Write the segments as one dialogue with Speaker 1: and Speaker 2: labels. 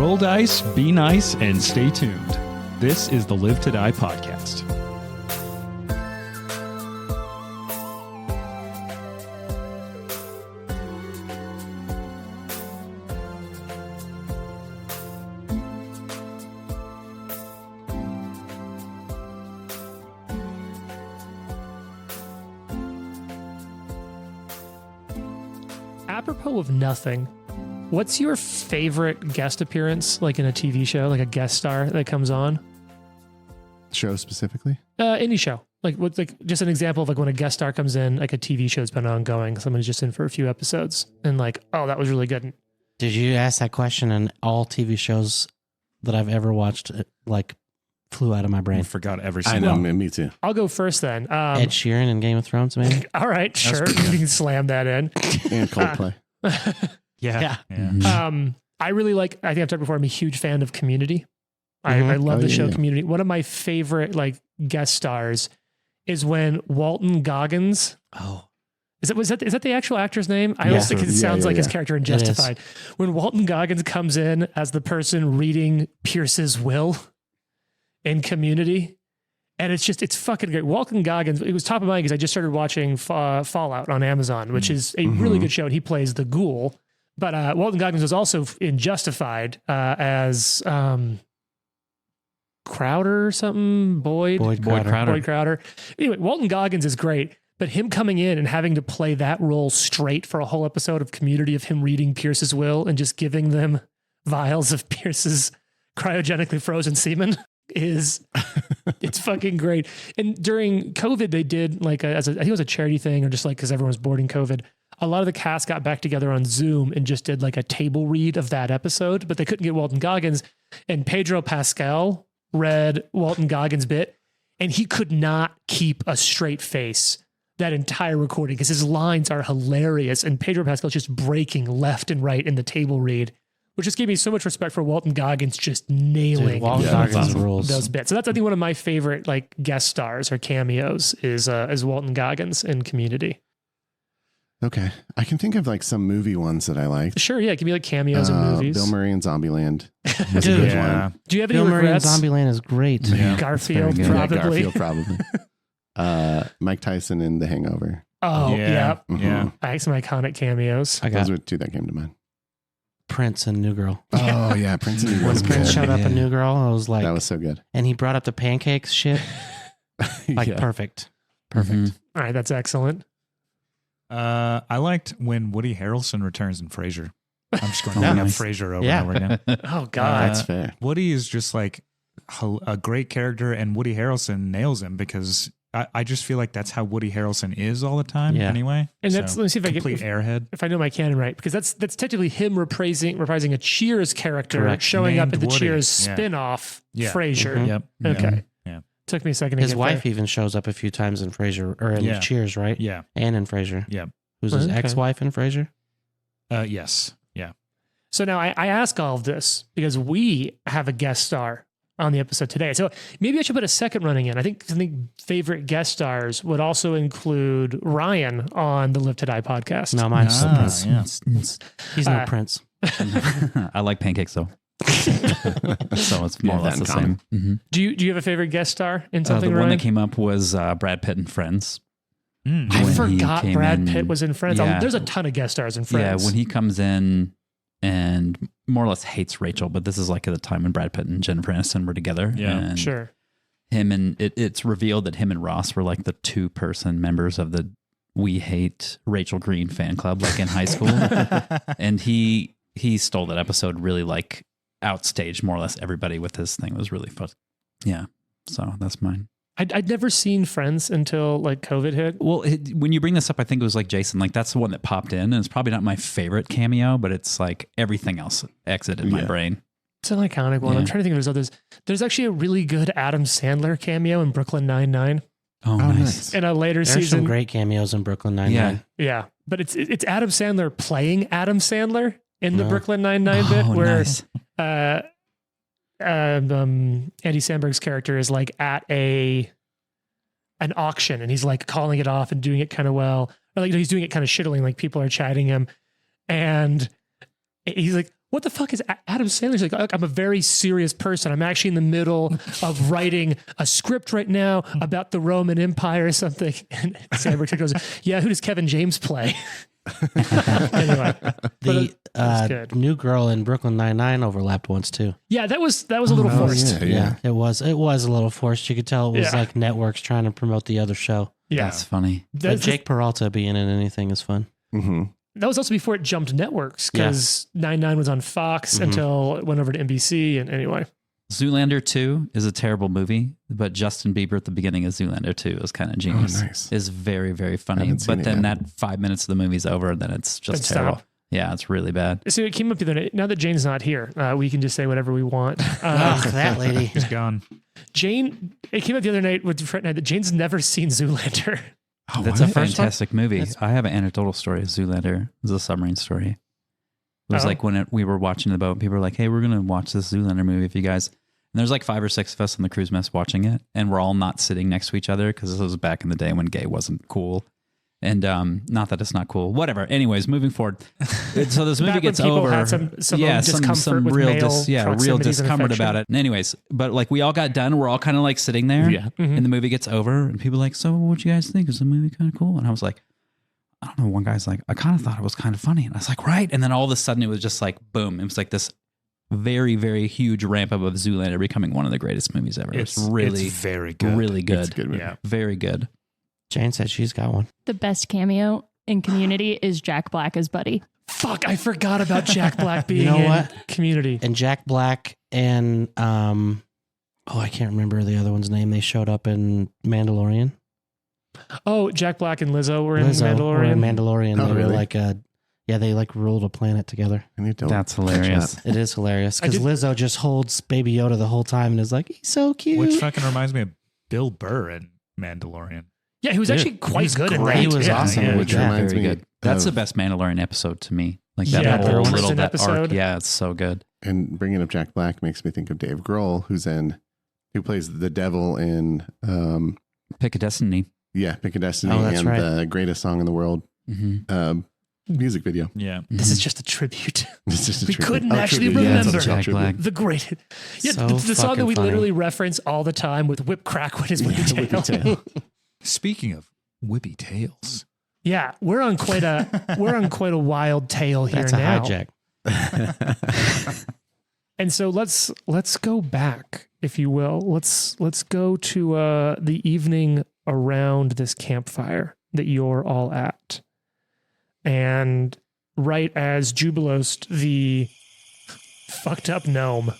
Speaker 1: Roll dice, be nice, and stay tuned. This is the Live to Die podcast.
Speaker 2: Apropos of nothing, what's your favorite guest appearance, like in a TV show, like a guest star that comes on?
Speaker 3: Show specifically?
Speaker 2: Any show. Like what's like just an example of like when a guest star comes in, like a TV show's been ongoing, someone's just in for a few episodes, and like, oh, that was really good.
Speaker 4: Did you ask that question? And all TV shows that I've ever watched, like, flew out of my brain.
Speaker 5: I forgot every
Speaker 3: I
Speaker 5: single
Speaker 3: know,
Speaker 5: one.
Speaker 3: me too.
Speaker 2: I'll go first then.
Speaker 4: Ed Sheeran in Game of Thrones, maybe?
Speaker 2: All right, sure. You can slam that in.
Speaker 3: And Coldplay.
Speaker 5: Yeah.
Speaker 2: I really like, I think I've talked before, I'm a huge fan of Community. I love the show Community. One of my favorite like guest stars is when Walton Goggins.
Speaker 4: Oh.
Speaker 2: Is that the actual actor's name? I always think it sounds like his character in Justified. When Walton Goggins comes in as the person reading Pierce's will in Community. And it's fucking great. Walton Goggins, it was top of mind because I just started watching Fallout on Amazon, which is a really good show. And he plays the ghoul. But Walton Goggins was also in Justified as Crowder or something. Boyd Crowder. Anyway, Walton Goggins is great. But him coming in and having to play that role straight for a whole episode of Community of him reading Pierce's will and just giving them vials of Pierce's cryogenically frozen semen is it's fucking great. And during COVID, they did like I think it was a charity thing or just like because everyone was bored in COVID. A lot of the cast got back together on Zoom and just did like a table read of that episode, but they couldn't get Walton Goggins. And Pedro Pascal read Walton Goggins' bit, and he could not keep a straight face that entire recording because his lines are hilarious. And Pedro Pascal's just breaking left and right in the table read, which just gave me so much respect for Walton Goggins just nailing
Speaker 4: Goggins rules.
Speaker 2: those bits. So that's, I think, one of my favorite like guest stars or cameos is Walton Goggins in Community.
Speaker 3: Okay. I can think of like some movie ones that I liked.
Speaker 2: Sure, yeah. Give me like cameos in movies.
Speaker 3: Bill Murray in Zombieland. That's a
Speaker 4: Dude,
Speaker 3: good one.
Speaker 2: Do you have
Speaker 4: Bill
Speaker 2: any
Speaker 4: Murray in
Speaker 2: regrets?
Speaker 4: Zombieland is great.
Speaker 5: Yeah.
Speaker 2: Garfield,
Speaker 3: Yeah,
Speaker 2: probably.
Speaker 3: Garfield, probably. Mike Tyson in The Hangover.
Speaker 2: Oh, yeah.
Speaker 3: Mhm.
Speaker 2: I have some iconic cameos.
Speaker 4: I got
Speaker 3: Those were two that came to mind.
Speaker 4: Prince and New Girl.
Speaker 3: Oh, yeah. Prince and New Girl
Speaker 4: When
Speaker 3: was
Speaker 4: Prince
Speaker 3: good.
Speaker 4: showed up in New Girl, I was like,
Speaker 3: That was so good.
Speaker 4: and he brought up the pancakes shit. Like,
Speaker 3: Yeah.
Speaker 4: perfect.
Speaker 5: Perfect.
Speaker 2: All right, that's excellent.
Speaker 5: I liked when Woody Harrelson returns in Frasier. I'm just going to
Speaker 4: Yeah.
Speaker 5: bring up
Speaker 4: Nice.
Speaker 5: Frasier over
Speaker 4: Yeah.
Speaker 5: and over again.
Speaker 2: Oh, God.
Speaker 3: That's fair.
Speaker 5: Woody is just like a great character, and Woody Harrelson nails him because I just feel like that's how Woody Harrelson is all the time anyway.
Speaker 2: And that's, let me see if I get
Speaker 5: complete airhead.
Speaker 2: if I know my canon right, because that's technically him reprising a Cheers character,
Speaker 4: Correct.
Speaker 2: showing
Speaker 5: Named
Speaker 2: up in the
Speaker 5: Woody.
Speaker 2: Cheers
Speaker 5: Yeah.
Speaker 2: spin-off,
Speaker 5: Yeah.
Speaker 2: Frasier.
Speaker 4: Mhm.
Speaker 5: Yep.
Speaker 2: Okay.
Speaker 5: Yeah.
Speaker 2: Took me a second to
Speaker 4: His
Speaker 2: get
Speaker 4: wife
Speaker 2: there.
Speaker 4: even shows up a few times in Frasier, or in
Speaker 5: Yeah.
Speaker 4: Cheers, right?
Speaker 5: Yeah.
Speaker 4: And in Frasier.
Speaker 5: Yeah.
Speaker 4: Who's his
Speaker 2: Okay.
Speaker 4: ex-wife in Frasier?
Speaker 5: Yes. Yeah.
Speaker 2: So now I ask all of this because we have a guest star on the episode today. So maybe I should put a second running in. I think favorite guest stars would also include Ryan on the Live to Die podcast.
Speaker 4: No, mine's still Prince.
Speaker 5: Yeah.
Speaker 4: He's no Prince.
Speaker 6: I like pancakes though. So it's more or less the same. Mm-hmm.
Speaker 2: Do you have a favorite guest star in
Speaker 6: The
Speaker 2: something,
Speaker 6: one
Speaker 2: Ryan?
Speaker 6: that came up was Brad Pitt in Friends.
Speaker 2: I
Speaker 6: when he
Speaker 2: forgot
Speaker 6: came
Speaker 2: Brad
Speaker 6: in-
Speaker 2: Pitt was in Friends.
Speaker 6: Yeah.
Speaker 2: There's a ton of guest stars in Friends.
Speaker 6: Yeah, when he comes in and more or less hates Rachel, but this is like at the time when Brad Pitt and Jennifer Aniston were together.
Speaker 5: Yeah.
Speaker 6: and
Speaker 2: Sure.
Speaker 6: Him and it's revealed that him and Ross were like the 2-person members of the We Hate Rachel Green fan club, like in high school. And he stole that episode, really like outstaged more or less everybody with his thing. It was really fun. Yeah. So that's mine.
Speaker 2: I'd never seen Friends until like COVID hit.
Speaker 6: Well, when you bring this up, I think it was like Jason, like that's the one that popped in, and it's probably not my favorite cameo, but it's like everything else exited my brain.
Speaker 2: It's an iconic one.
Speaker 6: Yeah.
Speaker 2: I'm trying to think of there's others. There's actually a really good Adam Sandler cameo in Brooklyn Nine-Nine
Speaker 6: Oh, nice.
Speaker 2: in a later
Speaker 4: There's
Speaker 2: season.
Speaker 4: some great cameos in Brooklyn Nine-Nine.
Speaker 2: Yeah, but it's Adam Sandler playing Adam Sandler in the Brooklyn Nine-Nine bit where
Speaker 6: nice.
Speaker 2: Andy Samberg's character is like at an auction and he's like calling it off and doing it kind of well. Or like he's doing it kind of shittily, like people are chatting him. And he's like, what the fuck is Adam Sandler's like, I'm a very serious person. I'm actually in the middle of writing a script right now about the Roman Empire or something. And Sandberg goes, yeah, who does Kevin James play? Anyway,
Speaker 4: the new girl in Brooklyn Nine-Nine overlapped once too.
Speaker 2: Yeah, that was a little forced.
Speaker 4: Yeah, it was a little forced. You could tell it was like networks trying to promote the other show.
Speaker 2: Yeah,
Speaker 6: that's funny.
Speaker 4: But Jake Peralta being in anything is fun.
Speaker 3: Mm-hmm.
Speaker 2: That was also before it jumped networks because 9 was on Fox until it went over to NBC. And anyway,
Speaker 6: Zoolander 2 is a terrible movie, but Justin Bieber at the beginning of Zoolander 2 is kind of genius.
Speaker 3: Oh, nice.
Speaker 6: Is very, very funny. But then that 5 minutes of the movie's over, and then it's just terrible.
Speaker 2: Stop.
Speaker 6: Yeah, it's really bad.
Speaker 2: So it came up the other night. Now that Jane's not here, we can just say whatever we want.
Speaker 4: That lady.
Speaker 5: She's gone.
Speaker 2: Jane, it came up the other night with Fred and I that Jane's never seen Zoolander.
Speaker 3: Oh,
Speaker 6: That's a fantastic movie. I have an anecdotal story of Zoolander. It was a submarine story. It was like when we were watching the boat, people were like, hey, we're going to watch this Zoolander movie if you guys... And there's like 5 or 6 of us on the cruise mess watching it, and we're all not sitting next to each other because this was back in the day when gay wasn't cool. And not that it's not cool. Whatever. Anyways, moving forward. So this movie gets over.
Speaker 2: Had some discomfort with
Speaker 6: real
Speaker 2: male
Speaker 6: real discomfort about it. And anyways, but like we all got done. We're all kind of like sitting there.
Speaker 3: Yeah.
Speaker 2: Mm-hmm.
Speaker 6: And the movie gets over, and people are like, so what you guys think? Is the movie kind of cool? And I was like, I don't know. One guy's like, I kind of thought it was kind of funny. And I was like, right. And then all of a sudden it was just like, boom. It was like this very, very huge ramp up of Zoolander becoming one of the greatest movies ever. It's
Speaker 5: very good.
Speaker 6: Really good.
Speaker 3: It's a good movie.
Speaker 5: Yeah.
Speaker 6: Very good.
Speaker 4: Jane said she's got one.
Speaker 7: The best cameo in Community is Jack Black as Buddy.
Speaker 2: Fuck, I forgot about Jack Black being in Community.
Speaker 4: And Jack Black and I can't remember the other one's name. They showed up in Mandalorian.
Speaker 2: Oh, Jack Black and Lizzo were in Mandalorian.
Speaker 4: Were in Mandalorian.
Speaker 3: Oh,
Speaker 4: they
Speaker 3: really?
Speaker 4: were like they like ruled a planet together.
Speaker 6: That's hilarious.
Speaker 4: It is hilarious because Lizzo just holds Baby Yoda the whole time and is like, he's so cute.
Speaker 5: Which fucking reminds me of Bill Burr in Mandalorian.
Speaker 2: Yeah, he was actually quite good in that.
Speaker 4: He was awesome.
Speaker 3: Yeah, which reminds
Speaker 6: very
Speaker 3: me
Speaker 6: good. That's the
Speaker 3: of-
Speaker 6: best Mandalorian episode to me. Like that
Speaker 2: Yeah,
Speaker 6: whole
Speaker 2: the
Speaker 6: little
Speaker 2: Winston
Speaker 6: that arc.
Speaker 2: episode.
Speaker 6: Yeah, it's so good.
Speaker 3: And bringing up Jack Black makes me think of Dave Grohl, who plays the devil in
Speaker 6: Pick a Destiny.
Speaker 3: Pick a Destiny
Speaker 4: Oh, that's
Speaker 3: and
Speaker 4: right.
Speaker 3: the greatest song in the world music video.
Speaker 5: Yeah.
Speaker 2: This is just a tribute.
Speaker 3: It's just a
Speaker 2: We
Speaker 3: tribute.
Speaker 2: couldn't
Speaker 3: Oh,
Speaker 2: actually
Speaker 3: tribute. Yeah, it's
Speaker 2: remember.
Speaker 3: a
Speaker 6: Jack
Speaker 3: tribute.
Speaker 6: Black.
Speaker 2: The great, yeah,
Speaker 4: So
Speaker 2: the song that we
Speaker 4: fucking
Speaker 2: literally reference all the time with "Whip Crack" with his whippy tail.
Speaker 3: Whippy tail.
Speaker 5: Speaking of whippy tails.
Speaker 2: Yeah, we're on quite a wild tail here
Speaker 4: That's a
Speaker 2: now.
Speaker 4: hijack.
Speaker 2: And so let's go back, if you will. Let's go to the evening around this campfire that you're all at, and right as Jubilost, the fucked up gnome,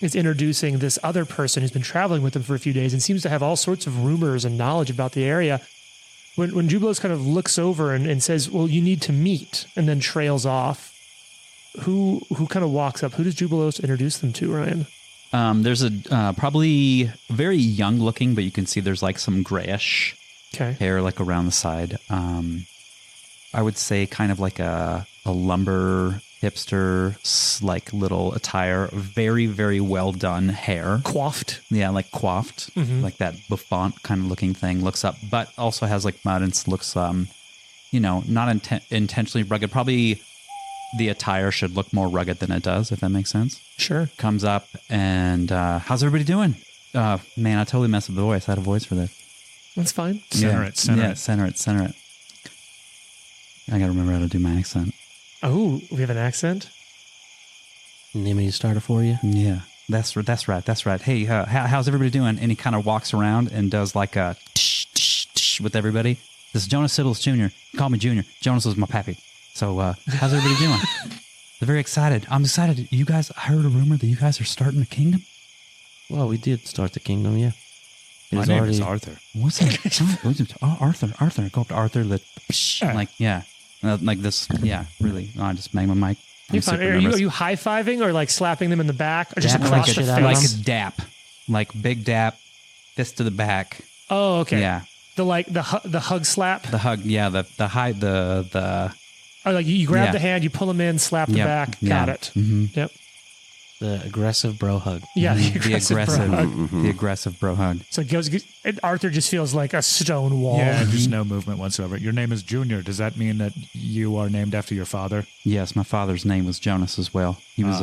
Speaker 2: is introducing this other person who's been traveling with them for a few days and seems to have all sorts of rumors and knowledge about the area. When Jubilost kind of looks over and says, well, you need to meet, and then trails off, who kind of walks up? Who does Jubilost introduce them to, Ryan?
Speaker 6: There's a probably very young looking, but you can see there's like some grayish hair like around the side. I would say kind of like a lumber hipster, like little attire, very, very well done hair.
Speaker 2: Coiffed.
Speaker 6: Yeah, like coiffed, like that bouffant kind of looking thing. Looks up, but also has like mud and looks, not intentionally rugged. Probably the attire should look more rugged than it does, if that makes sense.
Speaker 2: Sure.
Speaker 6: Comes up and how's everybody doing? Man, I totally messed up the voice. I had a voice for this.
Speaker 2: That's fine.
Speaker 5: Center it.
Speaker 6: I gotta remember how to do my accent.
Speaker 2: Oh, we have an accent?
Speaker 4: Nimmy starter for you.
Speaker 6: Yeah, that's right. Hey, how's everybody doing? And he kind of walks around and does like a tsh, tsh, tsh with everybody. This is Jonas Siddles Jr. Call me Junior. Jonas was my pappy. So how's everybody doing? They're very excited. I'm excited. You guys, I heard a rumor that you guys are starting a kingdom.
Speaker 4: Well, we did start the kingdom, yeah.
Speaker 5: My name is Arthur.
Speaker 6: What's that? Arthur. Go up to Arthur. Like this. Yeah, really. No, I just bang my mic.
Speaker 2: You're fine. Are you high-fiving or like slapping them in the back or just
Speaker 4: Dapping
Speaker 2: across
Speaker 4: like
Speaker 2: the
Speaker 4: a
Speaker 2: face?
Speaker 4: shit out of
Speaker 6: like
Speaker 4: them?
Speaker 6: a dap, like big dap, fist to the back.
Speaker 2: Oh, okay.
Speaker 6: Yeah,
Speaker 2: The hug slap.
Speaker 6: the hug. Yeah, the high the.
Speaker 2: Or like you grab
Speaker 6: Yeah.
Speaker 2: the hand, you pull them in, slap the
Speaker 6: Yep.
Speaker 2: back.
Speaker 6: Yeah.
Speaker 2: Got it.
Speaker 6: Mhm.
Speaker 2: Yep.
Speaker 4: The aggressive bro hug.
Speaker 2: Yeah,
Speaker 6: the
Speaker 2: aggressive
Speaker 6: aggressive,
Speaker 2: bro hug.
Speaker 6: the aggressive bro hug.
Speaker 2: So it goes. And Arthur just feels like a stone wall.
Speaker 5: Yeah, just no movement whatsoever. Your name is Junior. Does that mean that you are named after your father?
Speaker 6: Yes, my father's name was Jonas as well. He was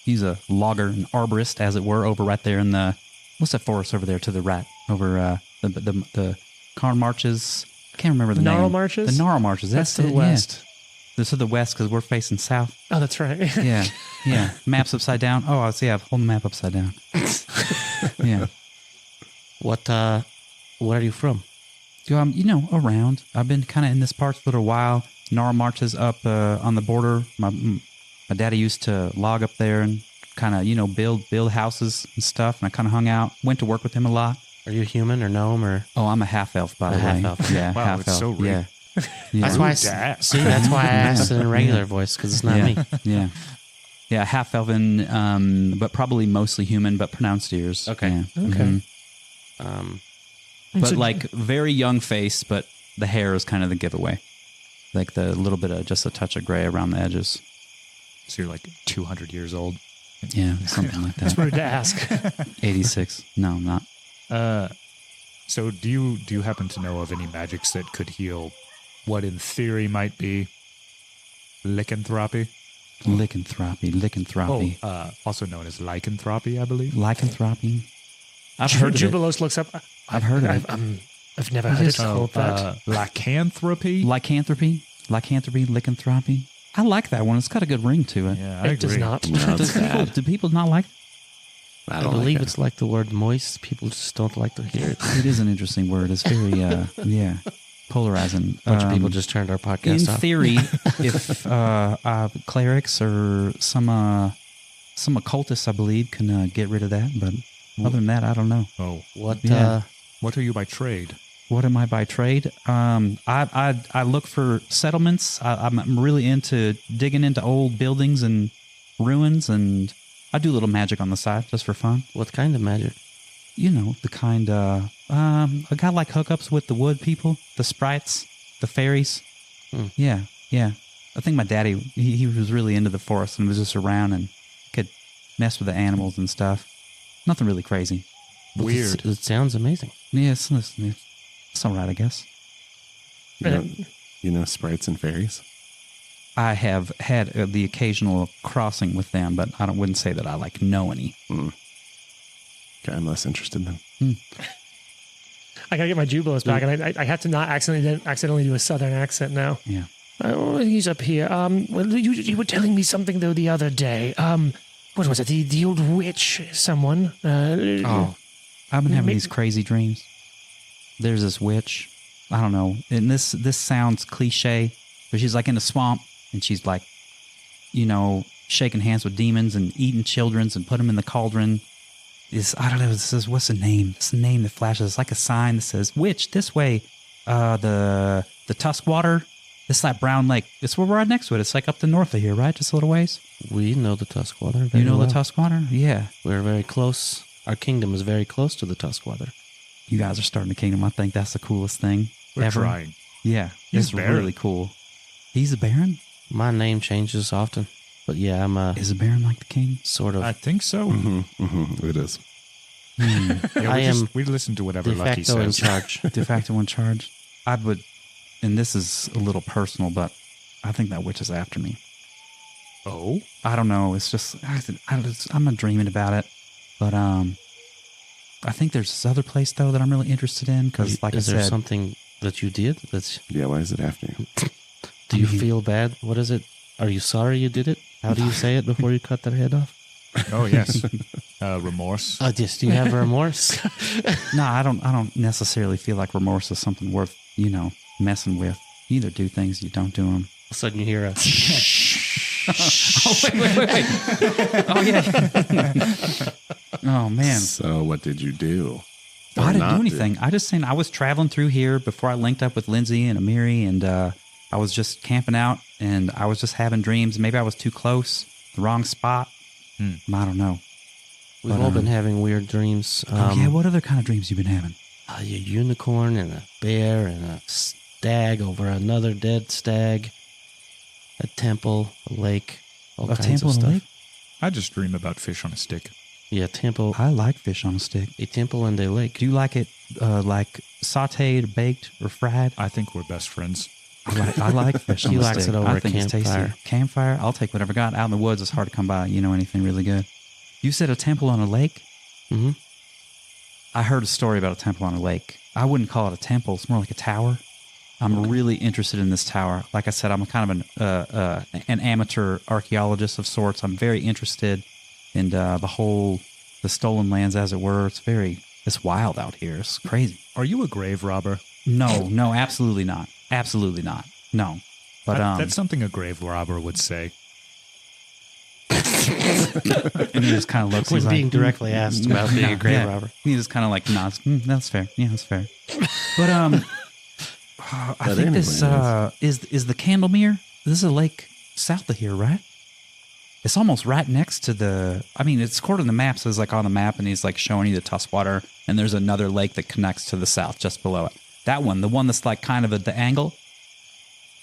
Speaker 6: he's a logger, an arborist, as it were, over right there in the what's that forest over there to the right, over the Carn Marches. I can't remember the name.
Speaker 2: Gnarl Marches?
Speaker 6: The Gnarl Marches.
Speaker 2: That's to the west.
Speaker 6: Yeah. This is the west because we're facing south.
Speaker 2: Oh, that's right.
Speaker 6: Yeah. Map's upside down. Oh, I see. I've hold the map upside down. Yeah.
Speaker 4: What are you from?
Speaker 6: Around. I've been kind of in this part for a while. Gnarl Marches up on the border. My daddy used to log up there and kind of, build houses and stuff. And I kind of hung out. Went to work with him a lot.
Speaker 4: Are you human or gnome or?
Speaker 6: Oh, I'm a half elf, by the way.
Speaker 4: Half elf.
Speaker 6: Yeah,
Speaker 5: Wow,
Speaker 6: half
Speaker 5: it's
Speaker 6: elf.
Speaker 5: so rude.
Speaker 6: Yeah.
Speaker 4: That's why. That's why I asked it in regular voice because it's not me.
Speaker 6: Yeah. Yeah, half elven, but probably mostly human, but pronounced ears.
Speaker 4: Okay.
Speaker 6: Yeah.
Speaker 2: Okay.
Speaker 6: But like very young face, but the hair is kind of the giveaway. Like the little bit of just a touch of gray around the edges.
Speaker 5: So you're like 200 years old.
Speaker 6: Yeah, something like
Speaker 2: That's
Speaker 6: that.
Speaker 2: rude to ask.
Speaker 6: 86. No, I'm not.
Speaker 5: So do you happen to know of any magics that could heal what in theory might be lycanthropy?
Speaker 6: Lycanthropy.
Speaker 5: Also known as lycanthropy, I believe.
Speaker 6: Lycanthropy. I've heard of it.
Speaker 2: Jubilos looks up.
Speaker 6: I've heard of it.
Speaker 2: I've never heard it called that.
Speaker 5: Lycanthropy?
Speaker 6: Lycanthropy, lycanthropy. I like that one. It's got a good ring to it.
Speaker 5: Yeah, I
Speaker 2: It
Speaker 5: agree.
Speaker 2: does not.
Speaker 3: No, it's bad.
Speaker 6: Do people not like it?
Speaker 3: I
Speaker 4: I
Speaker 3: don't
Speaker 4: believe
Speaker 3: like
Speaker 4: it's like the word moist. People just don't like to hear it.
Speaker 6: It is an interesting word. It's very, polarizing.
Speaker 4: A bunch of people just turned our podcast
Speaker 6: in
Speaker 4: off.
Speaker 6: theory, if clerics or some occultists, I believe, can get rid of that. But other than that, I don't know.
Speaker 5: Oh,
Speaker 4: What?
Speaker 6: Yeah.
Speaker 5: what are you by trade?
Speaker 6: What am I by trade? I look for settlements. I'm really into digging into old buildings and ruins, and I do a little magic on the side just for fun.
Speaker 4: What kind of magic?
Speaker 6: The kind I got like hookups with the wood people, the sprites, the fairies. Yeah. I think my daddy, he was really into the forest and was just around and could mess with the animals and stuff. Nothing really crazy.
Speaker 5: Weird.
Speaker 4: It sounds amazing.
Speaker 6: Yeah, it's all right, I guess.
Speaker 3: You know sprites and fairies?
Speaker 6: I have had the occasional crossing with them, but I wouldn't say that I know any.
Speaker 3: Okay, I'm less interested then.
Speaker 2: I gotta get my Jubilos back, and I have to not accidentally do a southern accent now.
Speaker 6: Yeah.
Speaker 2: Oh, he's up here. Well, you were telling me something though the other day. What was it? The old witch, someone.
Speaker 6: I've been having these crazy dreams. There's this witch. I don't know. And this sounds cliche, but she's like in a swamp and she's like, shaking hands with demons and eating children's and put them in the cauldron. I don't know. It says, what's the name? It's the name that flashes. It's like a sign that says, witch, this way. The Tusk Water. It's that brown lake. It's where we're right next to it. It's like up the north of here, right? Just a little ways.
Speaker 4: We know the Tuskwater very
Speaker 6: You know
Speaker 4: well.
Speaker 6: the Tusk Water? Yeah.
Speaker 4: We're very close. Our kingdom is very close to the Tuskwater.
Speaker 6: You guys are starting a kingdom. I think that's the coolest thing
Speaker 5: We're
Speaker 6: ever.
Speaker 5: trying.
Speaker 6: Yeah.
Speaker 5: He's
Speaker 6: It's
Speaker 5: Baron.
Speaker 6: really cool. He's a Baron?
Speaker 4: My name changes often, but yeah, I'm a
Speaker 6: Is a Baron like the king?
Speaker 4: sort of
Speaker 5: I think so.
Speaker 3: It is.
Speaker 5: Yeah, we listen to whatever
Speaker 4: de
Speaker 5: Lucky
Speaker 4: facto in
Speaker 5: says.
Speaker 4: charge.
Speaker 6: De facto in charge. I would, and this is a little personal, but I think that witch is after me.
Speaker 5: Oh?
Speaker 6: I don't know. It's just, I'm not dreaming about it. But I think there's this other place, though, that I'm really interested in. Because, like I
Speaker 4: is there
Speaker 6: said,
Speaker 4: something that you did that's...
Speaker 3: Yeah, why is it after you?
Speaker 4: Do you feel bad? What is it? Are you sorry you did it? How do you say it before you cut their head off?
Speaker 5: Oh, yes. Remorse.
Speaker 4: Yes. Do you have remorse?
Speaker 6: no, I don't necessarily feel like remorse is something worth, messing with. You either do things, you don't do them.
Speaker 4: All of a sudden you hear a...
Speaker 6: Oh, wait. Oh, yeah. Oh, man.
Speaker 3: So what did you do?
Speaker 6: I
Speaker 3: Or
Speaker 6: didn't
Speaker 3: not
Speaker 6: do anything. I just saying I was traveling through here before I linked up with Lindsay and Amiri, and I was just camping out, and I was just having dreams. Maybe I was too close, the wrong spot. I don't know.
Speaker 4: We've all been having weird dreams.
Speaker 6: What other kind of dreams you been having?
Speaker 4: A unicorn and a bear and a stag over another dead stag. A temple, a lake, all
Speaker 6: A
Speaker 4: kinds
Speaker 6: temple
Speaker 4: of
Speaker 6: and a
Speaker 4: stuff.
Speaker 6: lake?
Speaker 5: I just dream about fish on a stick.
Speaker 4: Yeah, temple.
Speaker 6: I like fish on a stick.
Speaker 4: A temple and a lake.
Speaker 6: Do you like it like sauteed, baked, or fried?
Speaker 5: I think we're best friends.
Speaker 6: I like fish on
Speaker 4: He
Speaker 6: a
Speaker 4: likes
Speaker 6: stick.
Speaker 4: it over
Speaker 6: I
Speaker 4: a
Speaker 6: think it's
Speaker 4: campfire.
Speaker 6: tasty. Campfire? I'll take whatever. God, out in the woods, it's hard to come by, anything really good. You said a temple on a lake?
Speaker 4: Mm-hmm.
Speaker 6: I heard a story about a temple on a lake. I wouldn't call it a temple. It's more like a tower. I'm really interested in this tower. Like I said, I'm kind of an amateur archaeologist of sorts. I'm very interested in the stolen lands, as it were. It's wild out here. It's crazy.
Speaker 5: Are you a grave robber?
Speaker 6: No, absolutely not. Absolutely not. No. But
Speaker 5: that's something a grave robber would say.
Speaker 6: and he just kind of looks.
Speaker 4: When
Speaker 6: He's
Speaker 4: being
Speaker 6: like,
Speaker 4: directly asked about being a grave robber.
Speaker 6: He just kind of like nods. That's fair. Yeah, that's fair. But I think this is the Candlemere. This is a lake south of here, right? It's almost right next to it's according to the map, so it's like on the map, and he's like showing you the Tuskwater, and there's another lake that connects to the south just below it. That one, the one that's like kind of at the angle.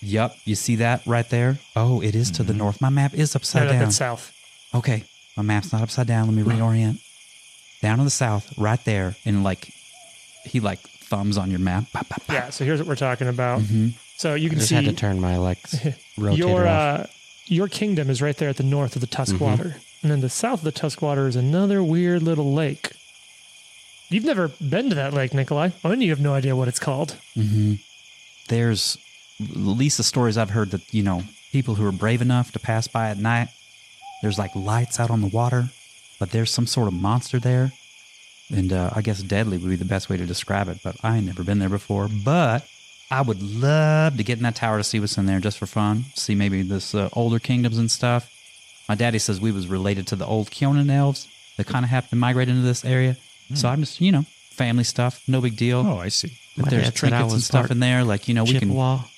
Speaker 6: Yup, you see that right there? Oh, it is to the north. My map is upside down.
Speaker 2: That's south.
Speaker 6: Okay, my map's not upside down. Let me reorient. Down to the south, right there, and he thumbs on your map. Pop, pop, pop.
Speaker 2: Yeah, so here's what we're talking about.
Speaker 6: Mm-hmm.
Speaker 2: So you
Speaker 4: I
Speaker 2: can
Speaker 4: just
Speaker 2: see
Speaker 4: had to turn my rotator off.
Speaker 2: Your kingdom is right there at the north of the Tuskwater. And then the south of the Tuskwater is another weird little lake. You've never been to that lake, Nikolai. I mean, you have no idea what it's called.
Speaker 6: Mm-hmm. There's, at least the stories I've heard, that, people who are brave enough to pass by at night, there's like lights out on the water, but there's some sort of monster there. And I guess deadly would be the best way to describe it, but I ain't never been there before. But I would love to get in that tower to see what's in there just for fun. See maybe this older kingdoms and stuff. My daddy says we was related to the old Kionan elves that kind of happened to migrate into this area. So I'm just, family stuff, no big deal.
Speaker 5: Oh, I see.
Speaker 6: If there's trinkets and stuff in there, we can...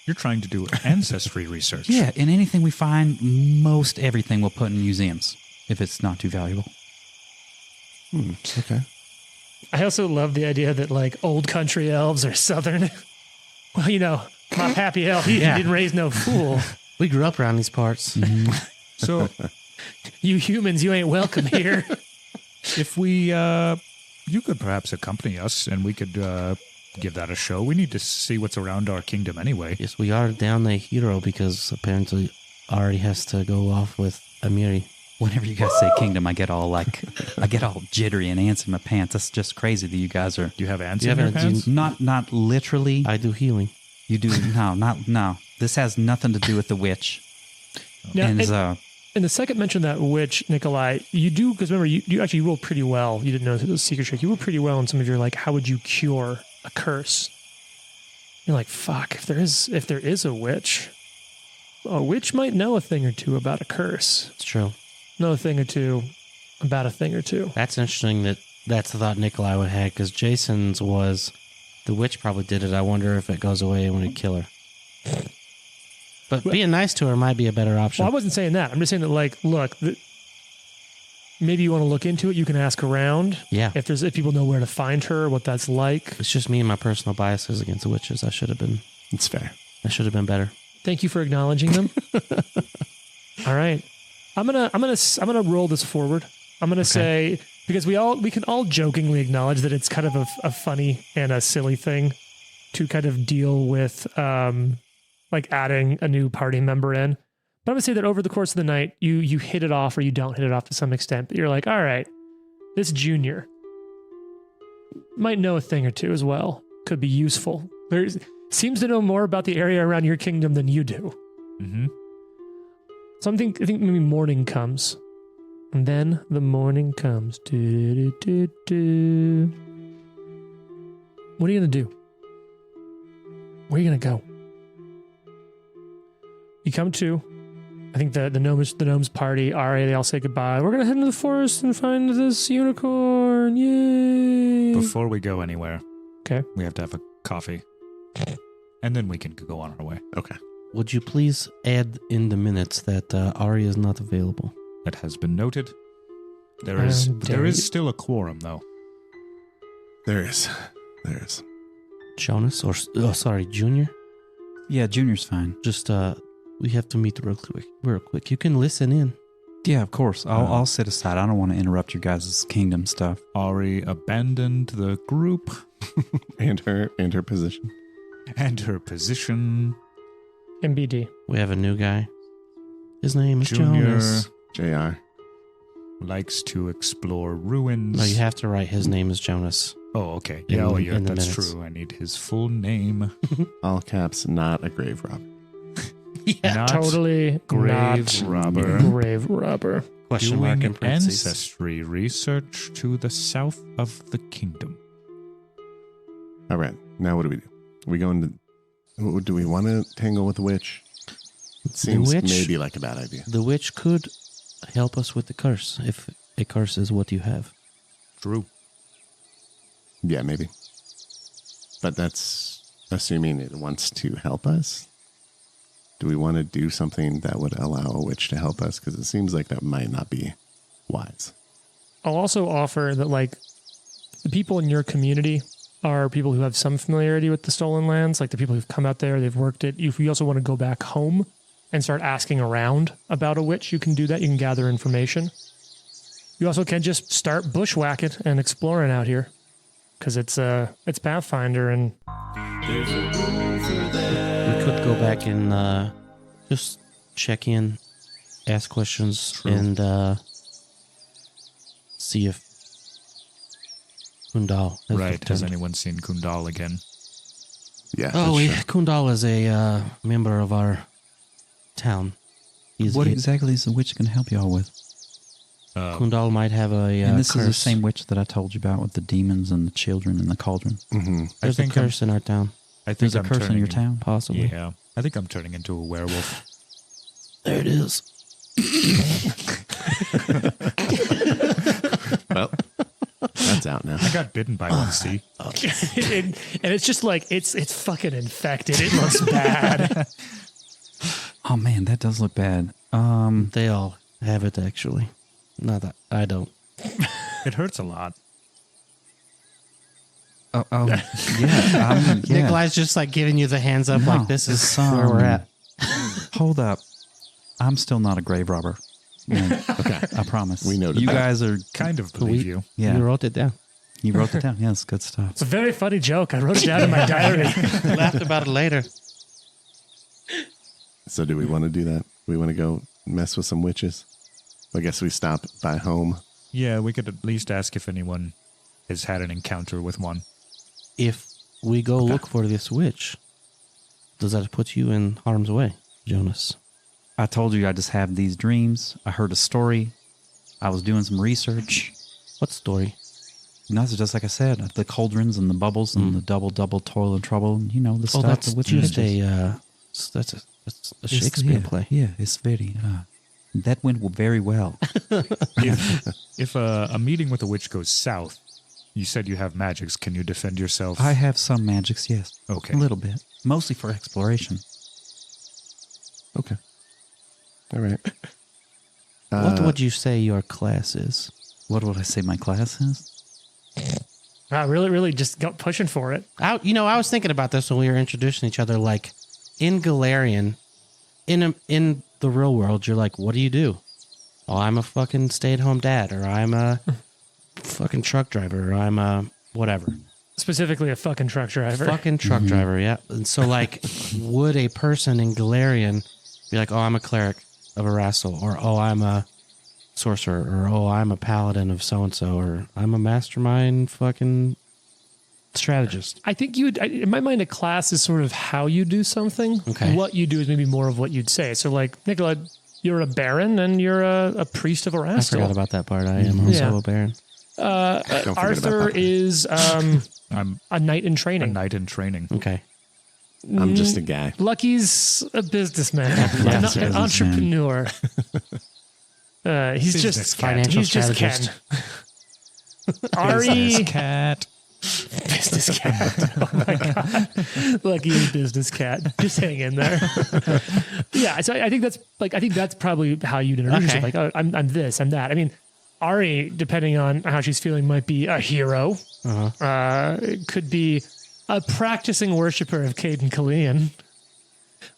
Speaker 5: You're trying to do ancestry research.
Speaker 6: Yeah, and anything we find, most everything we'll put in museums, if it's not too valuable.
Speaker 3: Okay.
Speaker 2: I also love the idea that old country elves are southern. Well, my pappy elf, he didn't raise no fool.
Speaker 4: We grew up around these parts.
Speaker 6: Mm-hmm.
Speaker 5: So,
Speaker 2: You humans, you ain't welcome here.
Speaker 5: if we, you could perhaps accompany us, and we could give that a show. We need to see what's around our kingdom anyway.
Speaker 4: Yes, we are down a hero because apparently Ari has to go off with Amiri.
Speaker 6: Whenever you guys say kingdom, I get all jittery and ants in my pants. That's just crazy that you guys are...
Speaker 5: Do you have ants
Speaker 4: You
Speaker 5: in your
Speaker 4: have
Speaker 5: pants?
Speaker 6: Not literally.
Speaker 4: I do healing.
Speaker 6: You do... No. This has nothing to do with the witch.
Speaker 2: Now,
Speaker 6: And
Speaker 2: in the second mention of that witch, Nikolai, you do, because remember, you actually rolled pretty well. You didn't know it was a secret trick. You rolled pretty well in some of your, how would you cure a curse? You're like, fuck, if there is a witch might know a thing or two about a curse.
Speaker 4: It's true.
Speaker 2: Know a thing or two about a thing or two.
Speaker 4: That's interesting that's the thought Nikolai would have, because Jason's was, the witch probably did it. I wonder if it goes away when we kill her. But being nice to her might be a better option.
Speaker 2: Well, I wasn't saying that. I'm just saying that, look, maybe you want to look into it. You can ask around.
Speaker 4: Yeah.
Speaker 2: If people know where to find her, what that's like.
Speaker 4: It's just me and my personal biases against the witches.
Speaker 3: It's fair.
Speaker 4: I should have been better.
Speaker 2: Thank you for acknowledging them. All right. I'm gonna roll this forward. I'm gonna say, because we can all jokingly acknowledge that it's kind of a funny and a silly thing to kind of deal with adding a new party member in. But I'm gonna say that over the course of the night, you hit it off or you don't hit it off to some extent. But you're like, all right, this junior might know a thing or two as well. Could be useful. Seems to know more about the area around your kingdom than you do.
Speaker 5: Mm-hmm.
Speaker 2: So I think maybe morning comes. And then the morning comes. What are you going to do? Where are you going to go? You come to, I think the gnomes party, Ari, they all say goodbye. We're going to head into the forest and find this unicorn. Yay.
Speaker 5: Before we go anywhere, we have to have a coffee. And then we can go on our way.
Speaker 3: Okay.
Speaker 4: Would you please add in the minutes that Ari is not available?
Speaker 5: That has been noted. There is still a quorum, though.
Speaker 3: There is.
Speaker 4: Jonas, Junior?
Speaker 6: Yeah, Junior's fine.
Speaker 4: Just, we have to meet real quick. You can listen in.
Speaker 6: Yeah, of course. I'll sit aside. I don't want to interrupt your guys' kingdom stuff.
Speaker 5: Ari abandoned the group
Speaker 3: and her position.
Speaker 5: and her position.
Speaker 2: MBD.
Speaker 4: We have a new guy. His name is
Speaker 5: Junior
Speaker 4: Jonas.
Speaker 3: JR.
Speaker 5: likes to explore ruins.
Speaker 4: No, you have to write his name is Jonas.
Speaker 5: Oh, okay.
Speaker 4: In-
Speaker 5: Yeah,
Speaker 4: in the
Speaker 5: that's
Speaker 4: minutes.
Speaker 5: true. I need his full name.
Speaker 3: All caps, not a grave robber.
Speaker 5: Not
Speaker 2: Totally
Speaker 5: grave
Speaker 2: not
Speaker 5: robber.
Speaker 2: grave robber.
Speaker 4: Question mark in
Speaker 5: Doing
Speaker 4: parentheses.
Speaker 5: ancestry research to the south of the kingdom.
Speaker 3: All right. Now what do? We going to... Do we want to tangle with the witch? It seems
Speaker 4: witch?
Speaker 3: maybe like a bad idea.
Speaker 4: The witch could help us with the curse if a curse is what you have.
Speaker 5: True.
Speaker 3: Yeah, maybe. But that's assuming it wants to help us. Do we want to do something that would allow a witch to help us? Because it seems like that might not be wise.
Speaker 2: I'll also offer that, like, the people in your community are people who have some familiarity with the stolen lands, like the people who've come out there, they've worked it. If you also want to go back home and start asking around about a witch, you can do that. You can gather information. You also can just start bushwhacking and exploring out here, because it's Pathfinder, and
Speaker 4: We could go back and just check in, ask questions, and see if Kundal has
Speaker 5: Right. Has
Speaker 4: returned.
Speaker 5: anyone seen Kundal again?
Speaker 3: Yeah.
Speaker 4: Oh,
Speaker 3: that's
Speaker 4: yeah. Kundal is a member of our town.
Speaker 6: What exactly is the witch going to help y'all with?
Speaker 4: Kundal might have a
Speaker 6: And this
Speaker 4: curse.
Speaker 6: is the same witch that I told you about with the demons and the children and the cauldron.
Speaker 3: Mm-hmm.
Speaker 4: There's a curse in our town,
Speaker 5: I think
Speaker 6: There's a
Speaker 5: I'm
Speaker 6: curse in
Speaker 5: turning
Speaker 6: your town?
Speaker 4: possibly.
Speaker 5: Yeah. I think I'm turning into a werewolf.
Speaker 4: There it is.
Speaker 3: Well, that's out now.
Speaker 5: I got bitten by one, see?
Speaker 2: and it's just like it's fucking infected. It looks bad.
Speaker 6: Oh, man, that does look bad.
Speaker 4: They all have it, actually. Not that I don't.
Speaker 5: It hurts a lot.
Speaker 6: Yeah. Yeah.
Speaker 4: Nikolai's just like giving you the hands up, like this is where we're at.
Speaker 6: Hold up. I'm still not a grave robber. Yeah, okay, I promise.
Speaker 3: We noted
Speaker 6: you
Speaker 3: that.
Speaker 6: guys are.
Speaker 5: Kind of believe you.
Speaker 6: Yeah,
Speaker 4: You wrote it down.
Speaker 6: you wrote it down. Yeah, it's good stuff.
Speaker 2: It's a very funny joke. I wrote it down in my diary.
Speaker 4: Laughed about it later.
Speaker 3: So do we want to do that? Do we want to go mess with some witches? I guess we stop by home.
Speaker 5: Yeah, we could at least ask if anyone has had an encounter with one.
Speaker 4: If we go look for this witch, does that put you in harm's way, Jonas?
Speaker 6: I told you I just have these dreams. I heard a story. I was doing some research.
Speaker 4: What story?
Speaker 6: And that's just like I said, the cauldrons and the bubbles and the double toil and trouble. And, you know, the stuff.
Speaker 4: That's
Speaker 6: the witch
Speaker 4: just
Speaker 6: uses.
Speaker 4: that's a Shakespeare play.
Speaker 6: Yeah, it's very. That went very well.
Speaker 5: If a meeting with a witch goes south, you said you have magics. Can you defend yourself?
Speaker 6: I have some magics, yes.
Speaker 5: Okay.
Speaker 6: A little bit. Mostly for exploration.
Speaker 3: Okay. All right.
Speaker 4: What would you say your class is?
Speaker 6: What would I say my class is?
Speaker 2: Wow, really just got pushing for it.
Speaker 4: I was thinking about this when we were introducing each other. Like in Galarian, in the real world, you're like, what do you do? Oh, I'm a fucking stay-at-home dad, or I'm a fucking truck driver, or I'm a whatever.
Speaker 2: Specifically, a fucking truck driver.
Speaker 4: Fucking truck driver, yeah. And so, like, would a person in Galarian be like, oh, I'm a cleric of Arassel, or oh, I'm a sorcerer, or oh, I'm a paladin of so-and-so, or I'm a mastermind fucking strategist?
Speaker 2: I think you would, in my mind, a class is sort of how you do something.
Speaker 4: Okay.
Speaker 2: What you do is maybe more of what you'd say. So, like, Nicola, you're a baron and you're a priest of
Speaker 4: I
Speaker 2: Arassel.
Speaker 4: forgot about that part. I am also
Speaker 2: Yeah.
Speaker 4: a baron.
Speaker 3: Don't forget about
Speaker 2: Arthur
Speaker 3: that.
Speaker 2: is
Speaker 5: I'm
Speaker 2: a knight in
Speaker 5: a
Speaker 2: training.
Speaker 5: knight in training.
Speaker 4: Okay.
Speaker 3: I'm just a guy.
Speaker 2: Lucky's a businessman,
Speaker 4: Yeah,
Speaker 2: an
Speaker 6: businessman.
Speaker 2: entrepreneur. He's
Speaker 5: Business
Speaker 2: just
Speaker 5: cat.
Speaker 4: Financial
Speaker 2: He's just Ken.
Speaker 4: strategist.
Speaker 2: Ari,
Speaker 5: Cat.
Speaker 2: business cat. Oh my god, Lucky's business cat. Just hang in there. Yeah, so I think that's probably how you'd introduce
Speaker 4: Okay.
Speaker 2: it. Like, oh, I'm this, I'm that. I mean, Ari, depending on how she's feeling, might be a hero. It could be a practicing worshiper of Caden Kalian.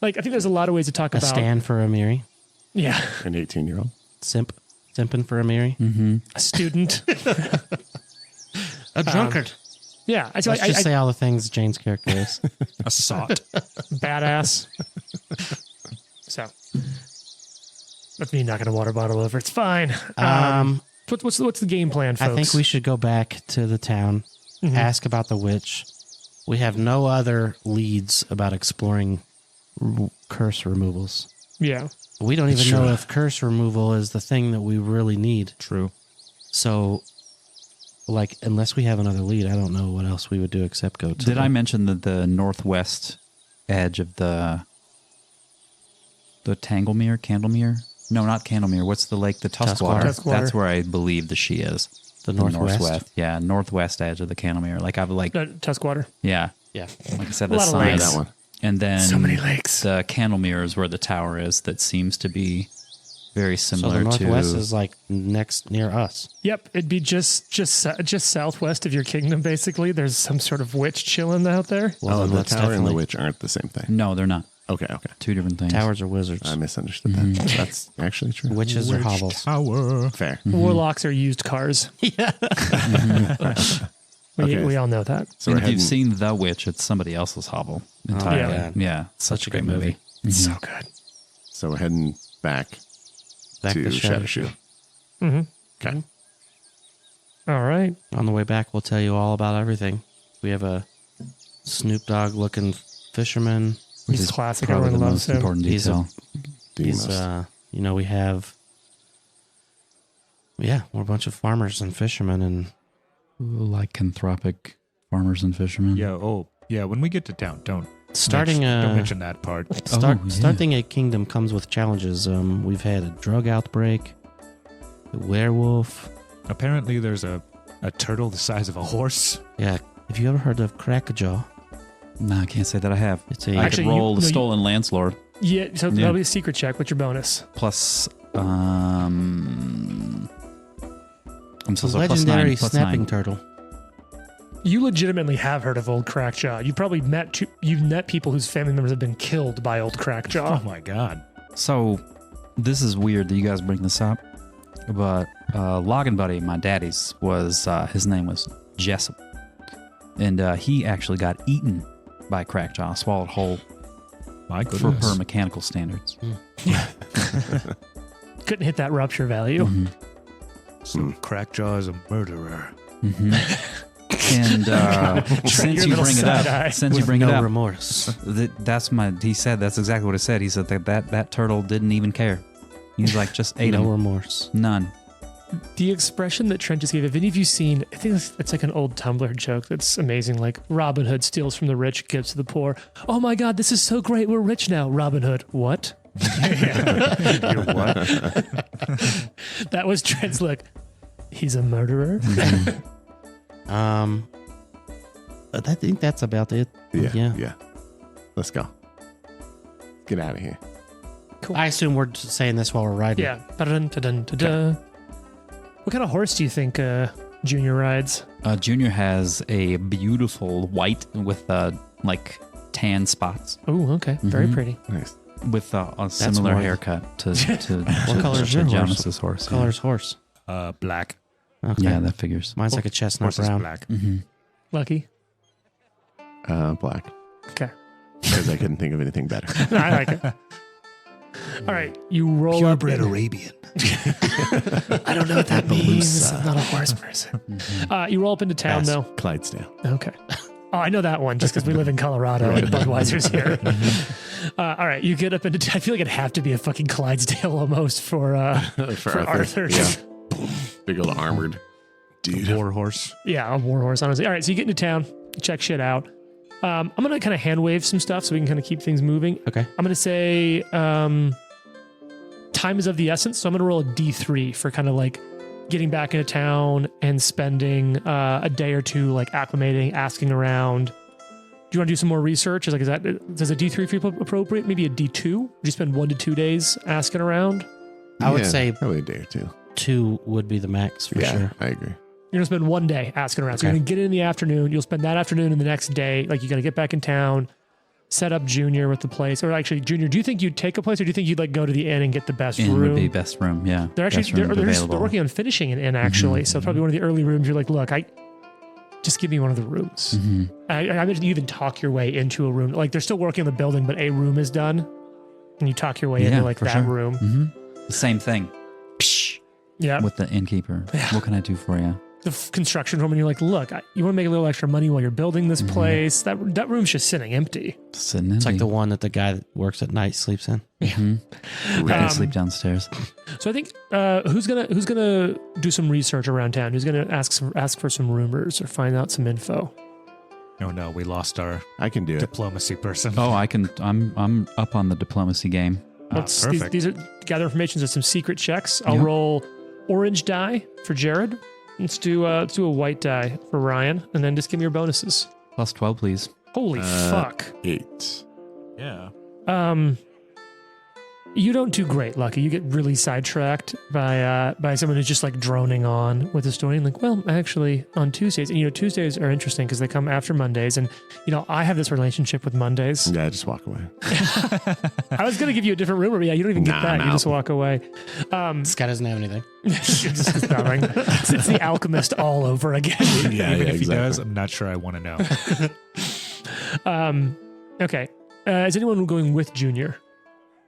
Speaker 2: Like, I think there's a lot of ways to talk
Speaker 4: A
Speaker 2: about.
Speaker 4: stand for Amiri.
Speaker 2: Yeah.
Speaker 3: An 18-year-old.
Speaker 4: Simping for Amiri.
Speaker 6: Mm-hmm.
Speaker 2: A student.
Speaker 4: A drunkard.
Speaker 2: Yeah.
Speaker 4: Let's just say all the things Jane's character is.
Speaker 5: A sot.
Speaker 2: Badass. So that's me knocking a water bottle over. It's fine. What's the game plan, folks?
Speaker 4: I think we should go back to the town, ask about the witch. We have no other leads about exploring curse removals.
Speaker 2: Yeah.
Speaker 4: We don't even know if curse removal is the thing that we really need.
Speaker 5: True.
Speaker 4: So, like, unless we have another lead, I don't know what else we would do except go to.
Speaker 6: Did I mention that the northwest edge of the Candlemere? No, not Candlemere. What's the lake? The Tuskwater.
Speaker 2: Tuskwater.
Speaker 6: That's where I believe that she is.
Speaker 4: The northwest?
Speaker 6: Yeah, northwest edge of the Candlemere. Like I've like
Speaker 2: Tuskwater.
Speaker 6: yeah.
Speaker 4: Yeah.
Speaker 6: Like I said,
Speaker 2: A
Speaker 6: the
Speaker 2: lot of
Speaker 6: sign.
Speaker 2: lakes.
Speaker 3: That one.
Speaker 6: And then
Speaker 2: So many lakes.
Speaker 6: The Candlemere is where the tower is. That seems to be very
Speaker 4: So
Speaker 6: similar
Speaker 4: the northwest
Speaker 6: to.
Speaker 4: is like next near us.
Speaker 2: Yep, it'd be just southwest of your kingdom. Basically, there's some sort of witch chilling out there.
Speaker 4: Well,
Speaker 3: Oh,
Speaker 4: then
Speaker 3: the
Speaker 4: that's
Speaker 3: tower and the
Speaker 4: definitely-
Speaker 3: witch aren't the same thing.
Speaker 6: No, they're not.
Speaker 3: Okay.
Speaker 6: Two different things.
Speaker 4: Towers are wizards.
Speaker 3: I misunderstood that. That's actually true.
Speaker 4: Witches are hovels.
Speaker 5: Tower.
Speaker 3: Fair.
Speaker 2: Warlocks are used cars.
Speaker 4: Yeah.
Speaker 2: We all know that.
Speaker 3: So
Speaker 6: And
Speaker 3: we're
Speaker 6: if you've
Speaker 3: heading,
Speaker 6: seen The Witch, it's somebody else's hovel entirely.
Speaker 4: yeah.
Speaker 6: Yeah, such a great movie.
Speaker 2: So good.
Speaker 3: so we're heading back to
Speaker 4: to
Speaker 3: Shadow Shoe.
Speaker 2: Mm-hmm.
Speaker 3: Okay.
Speaker 2: All right.
Speaker 4: On the way back, we'll tell you all about everything. We have a Snoop Dogg looking fisherman.
Speaker 6: Which
Speaker 2: He's
Speaker 6: is
Speaker 2: classic.
Speaker 6: probably
Speaker 2: Everyone
Speaker 6: the
Speaker 2: loves
Speaker 6: most
Speaker 2: him.
Speaker 6: important
Speaker 4: He's
Speaker 6: detail.
Speaker 4: He's,
Speaker 3: Demos.
Speaker 4: we have, we're a bunch of farmers and fishermen, and
Speaker 6: Lycanthropic farmers and fishermen.
Speaker 5: Yeah. Oh, yeah. When we get to town, don't
Speaker 4: starting
Speaker 5: don't
Speaker 4: a
Speaker 5: mention that part.
Speaker 4: starting a kingdom comes with challenges. We've had a drug outbreak, a werewolf.
Speaker 5: Apparently, there's a turtle the size of a horse.
Speaker 4: Yeah, have you ever heard of Crackajaw?
Speaker 6: No, I can't say that I have.
Speaker 4: It's a
Speaker 6: I
Speaker 2: Actually,
Speaker 6: could roll
Speaker 2: you-
Speaker 6: the
Speaker 2: no, you-
Speaker 6: stolen landslord
Speaker 2: Yeah. So
Speaker 6: Yeah.
Speaker 2: that'll be a secret check. What's your bonus?
Speaker 6: plus. I'm so sorry.
Speaker 4: legendary
Speaker 6: Plus
Speaker 4: snapping
Speaker 6: 9.
Speaker 4: turtle.
Speaker 2: You legitimately have heard of Old Crackjaw. You've probably you've met people whose family members have been killed by Old Crackjaw.
Speaker 5: Oh my god.
Speaker 6: So, this is weird that you guys bring this up, but Login Buddy, my daddy's, was his name was Jessup, and he actually got eaten by Crackjaw, swallowed whole
Speaker 5: My
Speaker 6: for
Speaker 5: goodness.
Speaker 6: per mechanical standards.
Speaker 2: Couldn't hit that rupture value.
Speaker 6: Mm-hmm.
Speaker 5: So Crackjaw is a murderer.
Speaker 6: Mm-hmm. And since
Speaker 2: your
Speaker 6: you
Speaker 2: little
Speaker 6: bring it
Speaker 2: side eye.
Speaker 6: up, since you
Speaker 4: With
Speaker 6: bring
Speaker 4: no
Speaker 6: it up,
Speaker 4: remorse.
Speaker 6: that's exactly what it said. He said that turtle didn't even care. He was like, just ate
Speaker 4: No
Speaker 6: him.
Speaker 4: remorse.
Speaker 6: None.
Speaker 2: The expression that Trent just gave, have any of you seen, I think it's like an old Tumblr joke that's amazing. Like Robin Hood steals from the rich, gives to the poor. Oh my God, this is so great. We're rich now. Robin Hood. What?
Speaker 5: You're what?
Speaker 2: That was Trent's look. He's a murderer.
Speaker 4: I think that's about it.
Speaker 3: Yeah. Let's go. Get out of here.
Speaker 4: I assume we're just saying this while we're riding.
Speaker 2: Yeah. Ba-dun-da-dun-da-da. What kind of horse do you think Junior rides?
Speaker 6: Junior has a beautiful white with like tan spots
Speaker 2: Oh, okay. Very
Speaker 6: Mhm.
Speaker 2: pretty.
Speaker 3: Nice.
Speaker 6: with a similar
Speaker 4: more-
Speaker 6: haircut to
Speaker 4: What color is your horse?
Speaker 6: Jonas's horse.
Speaker 4: What color's horse?
Speaker 5: Black.
Speaker 4: Okay.
Speaker 6: Yeah, that figures.
Speaker 4: Mine's like a chestnut
Speaker 5: Horse is
Speaker 4: brown.
Speaker 5: black.
Speaker 6: Mm-hmm.
Speaker 2: Lucky.
Speaker 3: Black.
Speaker 2: Okay.
Speaker 3: Because I couldn't think of anything better.
Speaker 2: I like it. All right. You roll up.
Speaker 5: Purebred Arabian.
Speaker 2: I don't know what that means. I'm not a horse person. You roll up into town,
Speaker 3: Pass.
Speaker 2: though.
Speaker 3: Clydesdale.
Speaker 2: Okay. Oh, I know that one just because we live in Colorado and Budweiser's here. All right. You get up into I feel like it'd have to be a fucking Clydesdale almost for Arthur.
Speaker 3: Yeah. Big old armored dude.
Speaker 5: War horse.
Speaker 2: Yeah, a war horse, honestly. All right. So you get into town, check shit out. I'm going to kind of hand wave some stuff so we can kind of keep things moving.
Speaker 4: Okay.
Speaker 2: I'm going to say time is of the essence. So I'm going to roll a D3 for kind of like getting back into town and spending a day or two like acclimating, asking around. Do you want to do some more research? Does a D3 feel appropriate? Maybe a D2? Would you spend 1 to 2 days asking around?
Speaker 4: I would
Speaker 3: Yeah,
Speaker 4: say
Speaker 3: probably a day or two.
Speaker 4: 2 would be the max for
Speaker 3: Yeah,
Speaker 4: sure.
Speaker 3: I agree.
Speaker 2: You're going to spend 1 day asking around. So you're
Speaker 4: Okay.
Speaker 2: going to get in the afternoon. You'll spend that afternoon and the next day. Like you got to get back in town, set up Junior with the place. Or actually, Junior, do you think you'd take a place, or do you think you'd like go to the inn and get the best
Speaker 6: Inn
Speaker 2: room?
Speaker 6: would be best room, yeah.
Speaker 2: They're actually
Speaker 6: Best room
Speaker 2: they're working on finishing an inn actually.
Speaker 6: Mm-hmm.
Speaker 2: So probably one of the early rooms. You're like, look, just give me one of the rooms.
Speaker 6: Mm-hmm.
Speaker 2: I imagine you even talk your way into a room. Like they're still working on the building, but a room is done, and you talk your way into like that room.
Speaker 6: Mm-hmm. The same thing.
Speaker 2: Yeah,
Speaker 6: with the innkeeper. Yeah. What can I do for you?
Speaker 2: The construction room, and you're like, look, you want to make a little extra money while you're building this place. That room's just sitting empty.
Speaker 4: It's like the one that the guy that works at night sleeps in.
Speaker 6: Mm-hmm. I sleep downstairs.
Speaker 2: So I think who's gonna do some research around town? Who's gonna ask for some rumors or find out some info?
Speaker 5: Oh no, we lost our
Speaker 3: I can do it.
Speaker 5: diplomacy person.
Speaker 6: Oh, I can. I'm up on the diplomacy game.
Speaker 5: Perfect.
Speaker 2: These are gather information. There's some secret checks. I'll roll orange die for Jared. Let's do a white die for Ryan, and then just give me your bonuses.
Speaker 6: Plus 12, please.
Speaker 2: Holy fuck!
Speaker 3: 8.
Speaker 5: Yeah.
Speaker 2: You don't do great, Lucky. You get really sidetracked by someone who's just like droning on with the story. And like, well, actually, on Tuesdays, and Tuesdays are interesting because they come after Mondays, and I have this relationship with Mondays.
Speaker 3: Yeah, just walk away.
Speaker 2: I was gonna give you a different rumor, but yeah, you don't even get that. You just walk away.
Speaker 4: This guy doesn't have anything.
Speaker 2: It's the alchemist all over again.
Speaker 5: Even if he does, I'm not sure I want to know.
Speaker 2: Okay. Is anyone going with Junior?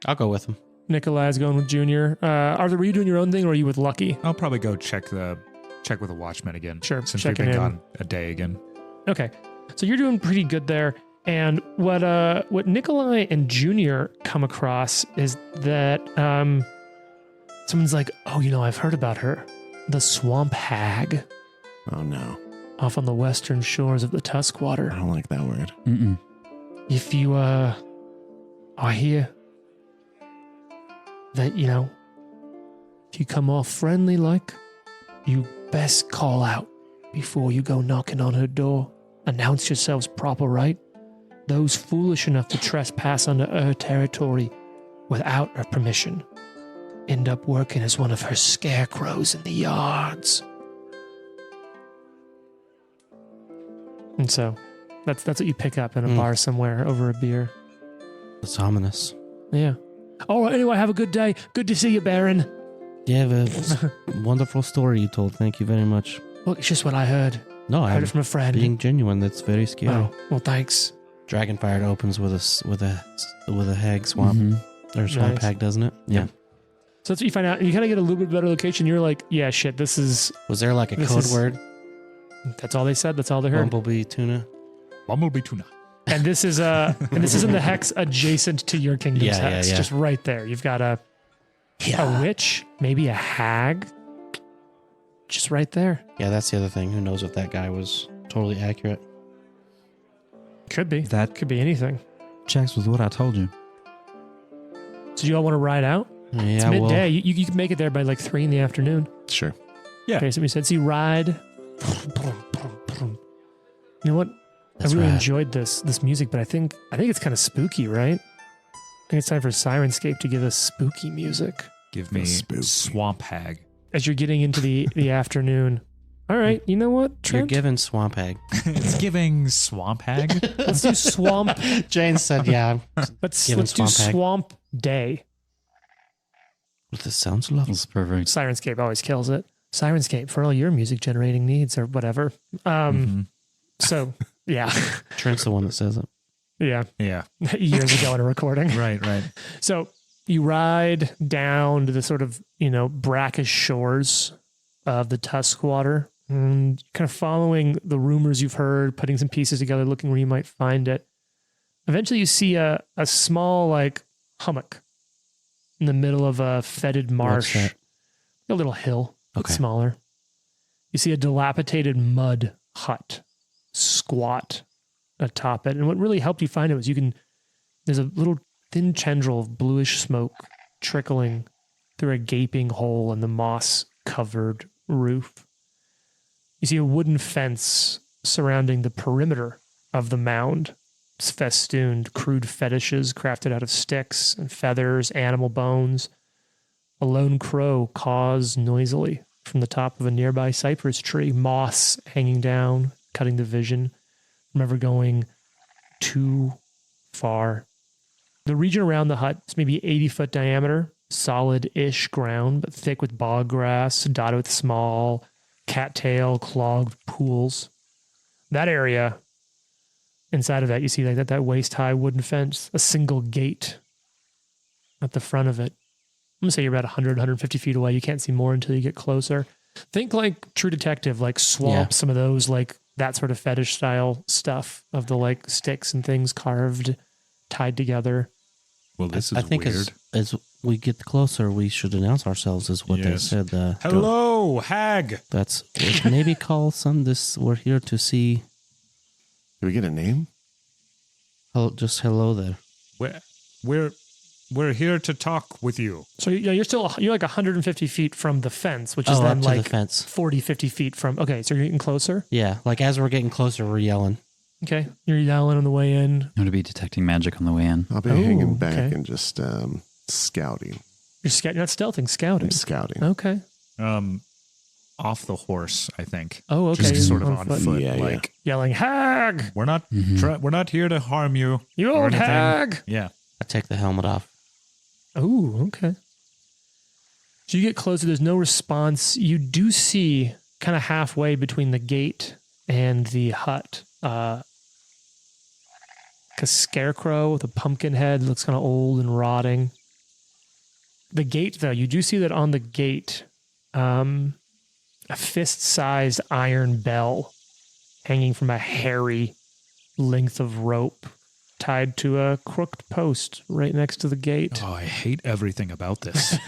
Speaker 4: I'll go with him.
Speaker 2: Nikolai's going with Junior. Arthur, were you doing your own thing, or are you with Lucky?
Speaker 5: I'll probably go check with the watchman again.
Speaker 2: Sure,
Speaker 5: since we've been gone a day again.
Speaker 2: Okay, so you're doing pretty good there. And what Nikolai and Junior come across is that someone's like, oh, I've heard about her, the Swamp Hag.
Speaker 3: Oh no!
Speaker 2: Off on the western shores of the Tuskwater.
Speaker 3: I don't like that word.
Speaker 6: Mm-mm.
Speaker 2: If you are here, that if you come off friendly like, you best call out before you go knocking on her door. Announce yourselves proper, right? Those foolish enough to trespass onto her territory without her permission end up working as one of her scarecrows in the yards. And so that's what you pick up in a bar somewhere over a beer.
Speaker 4: That's ominous.
Speaker 2: Yeah. All right, anyway, have a good day. Good to see you, Baron.
Speaker 4: Yeah, the wonderful story you told. Thank you very much.
Speaker 2: Look, it's just what I heard.
Speaker 4: No, I
Speaker 2: heard it from a friend.
Speaker 4: Being genuine, that's very scary.
Speaker 2: Oh, well, thanks.
Speaker 4: Dragonfire opens with a hag swamp. Or swamp hag, doesn't it? Yeah.
Speaker 2: So that's what you find out. And you kind of get a little bit better location. You're like, yeah, shit, this is...
Speaker 4: Was there like a code word?
Speaker 2: That's all they said. That's all they heard.
Speaker 4: Bumblebee tuna.
Speaker 2: And this is in the hex adjacent to your kingdom's hex. Just right there. You've got a witch, maybe a hag. Just right there.
Speaker 4: Yeah, that's the other thing. Who knows if that guy was totally accurate?
Speaker 2: Could be.
Speaker 6: That
Speaker 2: could be anything.
Speaker 6: Checks with what I told you.
Speaker 2: So you all want to ride out?
Speaker 4: Yeah,
Speaker 2: it's midday. You can make it there by like 3 PM.
Speaker 3: Sure.
Speaker 5: Yeah.
Speaker 2: Okay, somebody said, so you ride. You know what?
Speaker 4: That's
Speaker 2: I really
Speaker 4: rad.
Speaker 2: enjoyed this music, but I think it's kind of spooky, right? I think it's time for Syrinscape to give us spooky music.
Speaker 5: Give me Swamp Hag.
Speaker 2: As you're getting into the afternoon. All right, you know what, Trent?
Speaker 4: You're giving swamp hag.
Speaker 5: It's giving Swamp Hag.
Speaker 2: Let's do swamp.
Speaker 4: Jane said, "Yeah."
Speaker 2: Let's do swamp day.
Speaker 4: Well, this sounds lovely.
Speaker 6: That's perfect.
Speaker 2: Syrinscape always kills it. Syrinscape for all your music generating needs or whatever. So yeah,
Speaker 4: Trent's the one that says it.
Speaker 2: Yeah. Years ago in a recording.
Speaker 5: Right.
Speaker 2: So you ride down to the sort of, brackish shores of the Tuskwater, and kind of following the rumors you've heard, putting some pieces together, looking where you might find it. Eventually you see a small, like, hummock in the middle of a fetid marsh.
Speaker 4: What's that?
Speaker 2: A little hill, but
Speaker 4: Okay.
Speaker 2: smaller. You see a dilapidated mud hut squat atop it. And what really helped you find it was there's a little thin tendril of bluish smoke trickling through a gaping hole in the moss-covered roof. You see a wooden fence surrounding the perimeter of the mound. It's festooned crude fetishes crafted out of sticks and feathers, animal bones. A lone crow caws noisily from the top of a nearby cypress tree, moss hanging down, cutting the vision. Remember going 2 far. The region around the hut is maybe 80-foot diameter, solid-ish ground, but thick with bog grass, dotted with small cattail clogged pools. That area, inside of that, you see like that waist-high wooden fence, a single gate at the front of it. I'm going to say you're about 100, 150 feet away. You can't see more until you get closer. Think like True Detective, like swamp, some of those, like that sort of fetish style stuff of the like sticks and things carved, tied together.
Speaker 5: Well, this is
Speaker 4: I think
Speaker 5: weird.
Speaker 4: As we get closer, we should announce ourselves, is what they said.
Speaker 5: Hello, hag.
Speaker 4: That's maybe call some this. We're here to see.
Speaker 3: Do we get a name?
Speaker 4: Just hello there.
Speaker 5: We're here to talk with you.
Speaker 2: So you're like 150 feet from the fence, which is then
Speaker 4: up to
Speaker 2: like
Speaker 4: the fence.
Speaker 2: 40, 50 feet from. Okay, so you're getting closer.
Speaker 4: Yeah, like as we're getting closer, we're yelling.
Speaker 2: Okay, you're yelling on the way in.
Speaker 6: I'm going to be detecting magic on the way in.
Speaker 3: I'll be hanging back
Speaker 2: okay.
Speaker 3: and just scouting.
Speaker 2: You're not stealthing, scouting.
Speaker 3: I'm scouting.
Speaker 2: Okay.
Speaker 5: Off the horse, I think.
Speaker 2: Oh, okay.
Speaker 5: Just sort of
Speaker 2: On
Speaker 5: on foot,
Speaker 3: Yeah,
Speaker 5: like
Speaker 2: Yelling, hag!
Speaker 5: we're not we're not here to harm you.
Speaker 2: You
Speaker 5: or
Speaker 2: old
Speaker 5: anything.
Speaker 2: hag!
Speaker 5: Yeah.
Speaker 4: I take the helmet off.
Speaker 2: Oh, okay. So you get closer. There's no response. You do see kind of halfway between the gate and the hut, like a scarecrow with a pumpkin head. Looks kind of old and rotting. The gate, though, you do see that on the gate, a fist-sized iron bell hanging from a hairy length of rope tied to a crooked post right next to the gate.
Speaker 5: Oh, I hate everything about this.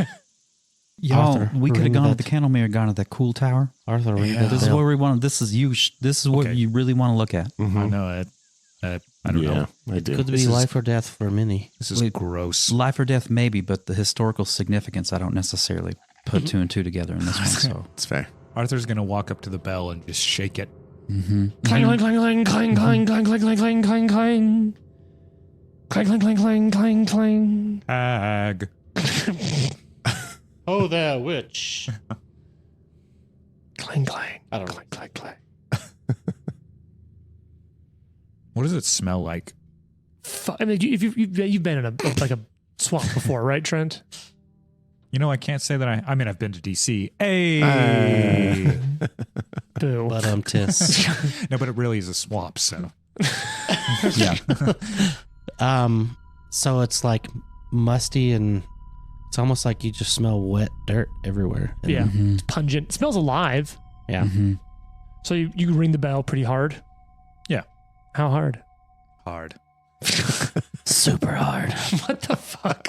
Speaker 4: Arthur,
Speaker 6: we could have
Speaker 4: ring
Speaker 6: gone to
Speaker 4: that.
Speaker 6: the Candlemere, gone to that cool tower.
Speaker 4: Arthur, ring
Speaker 5: Yeah.
Speaker 4: that
Speaker 6: This is
Speaker 4: bell.
Speaker 6: where we want. This is you. This is what
Speaker 5: Okay.
Speaker 6: you really want to look at.
Speaker 3: Mhm.
Speaker 5: I know it. I don't know.
Speaker 3: I do.
Speaker 4: Could
Speaker 5: This
Speaker 4: be
Speaker 5: is-
Speaker 4: life or death for many.
Speaker 5: This is gross.
Speaker 6: Life or death, maybe, but the historical significance, I don't necessarily put two and two together in this one. So
Speaker 3: It's fair.
Speaker 5: Arthur's gonna walk up to the bell and just shake it.
Speaker 2: Clang, clang, clang, clang, clang, clang, clang, clang, clang, clang, clang, clang. Clang, clang, clang, clang, clang, clang.
Speaker 5: Hag.
Speaker 4: Oh, there, witch.
Speaker 2: Clang, clang.
Speaker 4: I don't know.
Speaker 2: Clang, clang, clang.
Speaker 5: What does it smell like?
Speaker 2: I mean, you've been in a swamp before, right, Trent?
Speaker 5: You know, I can't say that I mean, I've been to DC. Hey.
Speaker 2: Boo.
Speaker 4: But tis.
Speaker 5: No, but it really is a swamp, so.
Speaker 6: yeah,
Speaker 4: So it's like musty and it's almost like you just smell wet dirt everywhere. And
Speaker 2: Yeah, it's pungent. It smells alive.
Speaker 4: Yeah.
Speaker 2: So you ring the bell pretty hard.
Speaker 5: Yeah.
Speaker 2: How hard?
Speaker 5: Hard.
Speaker 4: Super hard.
Speaker 2: What the fuck?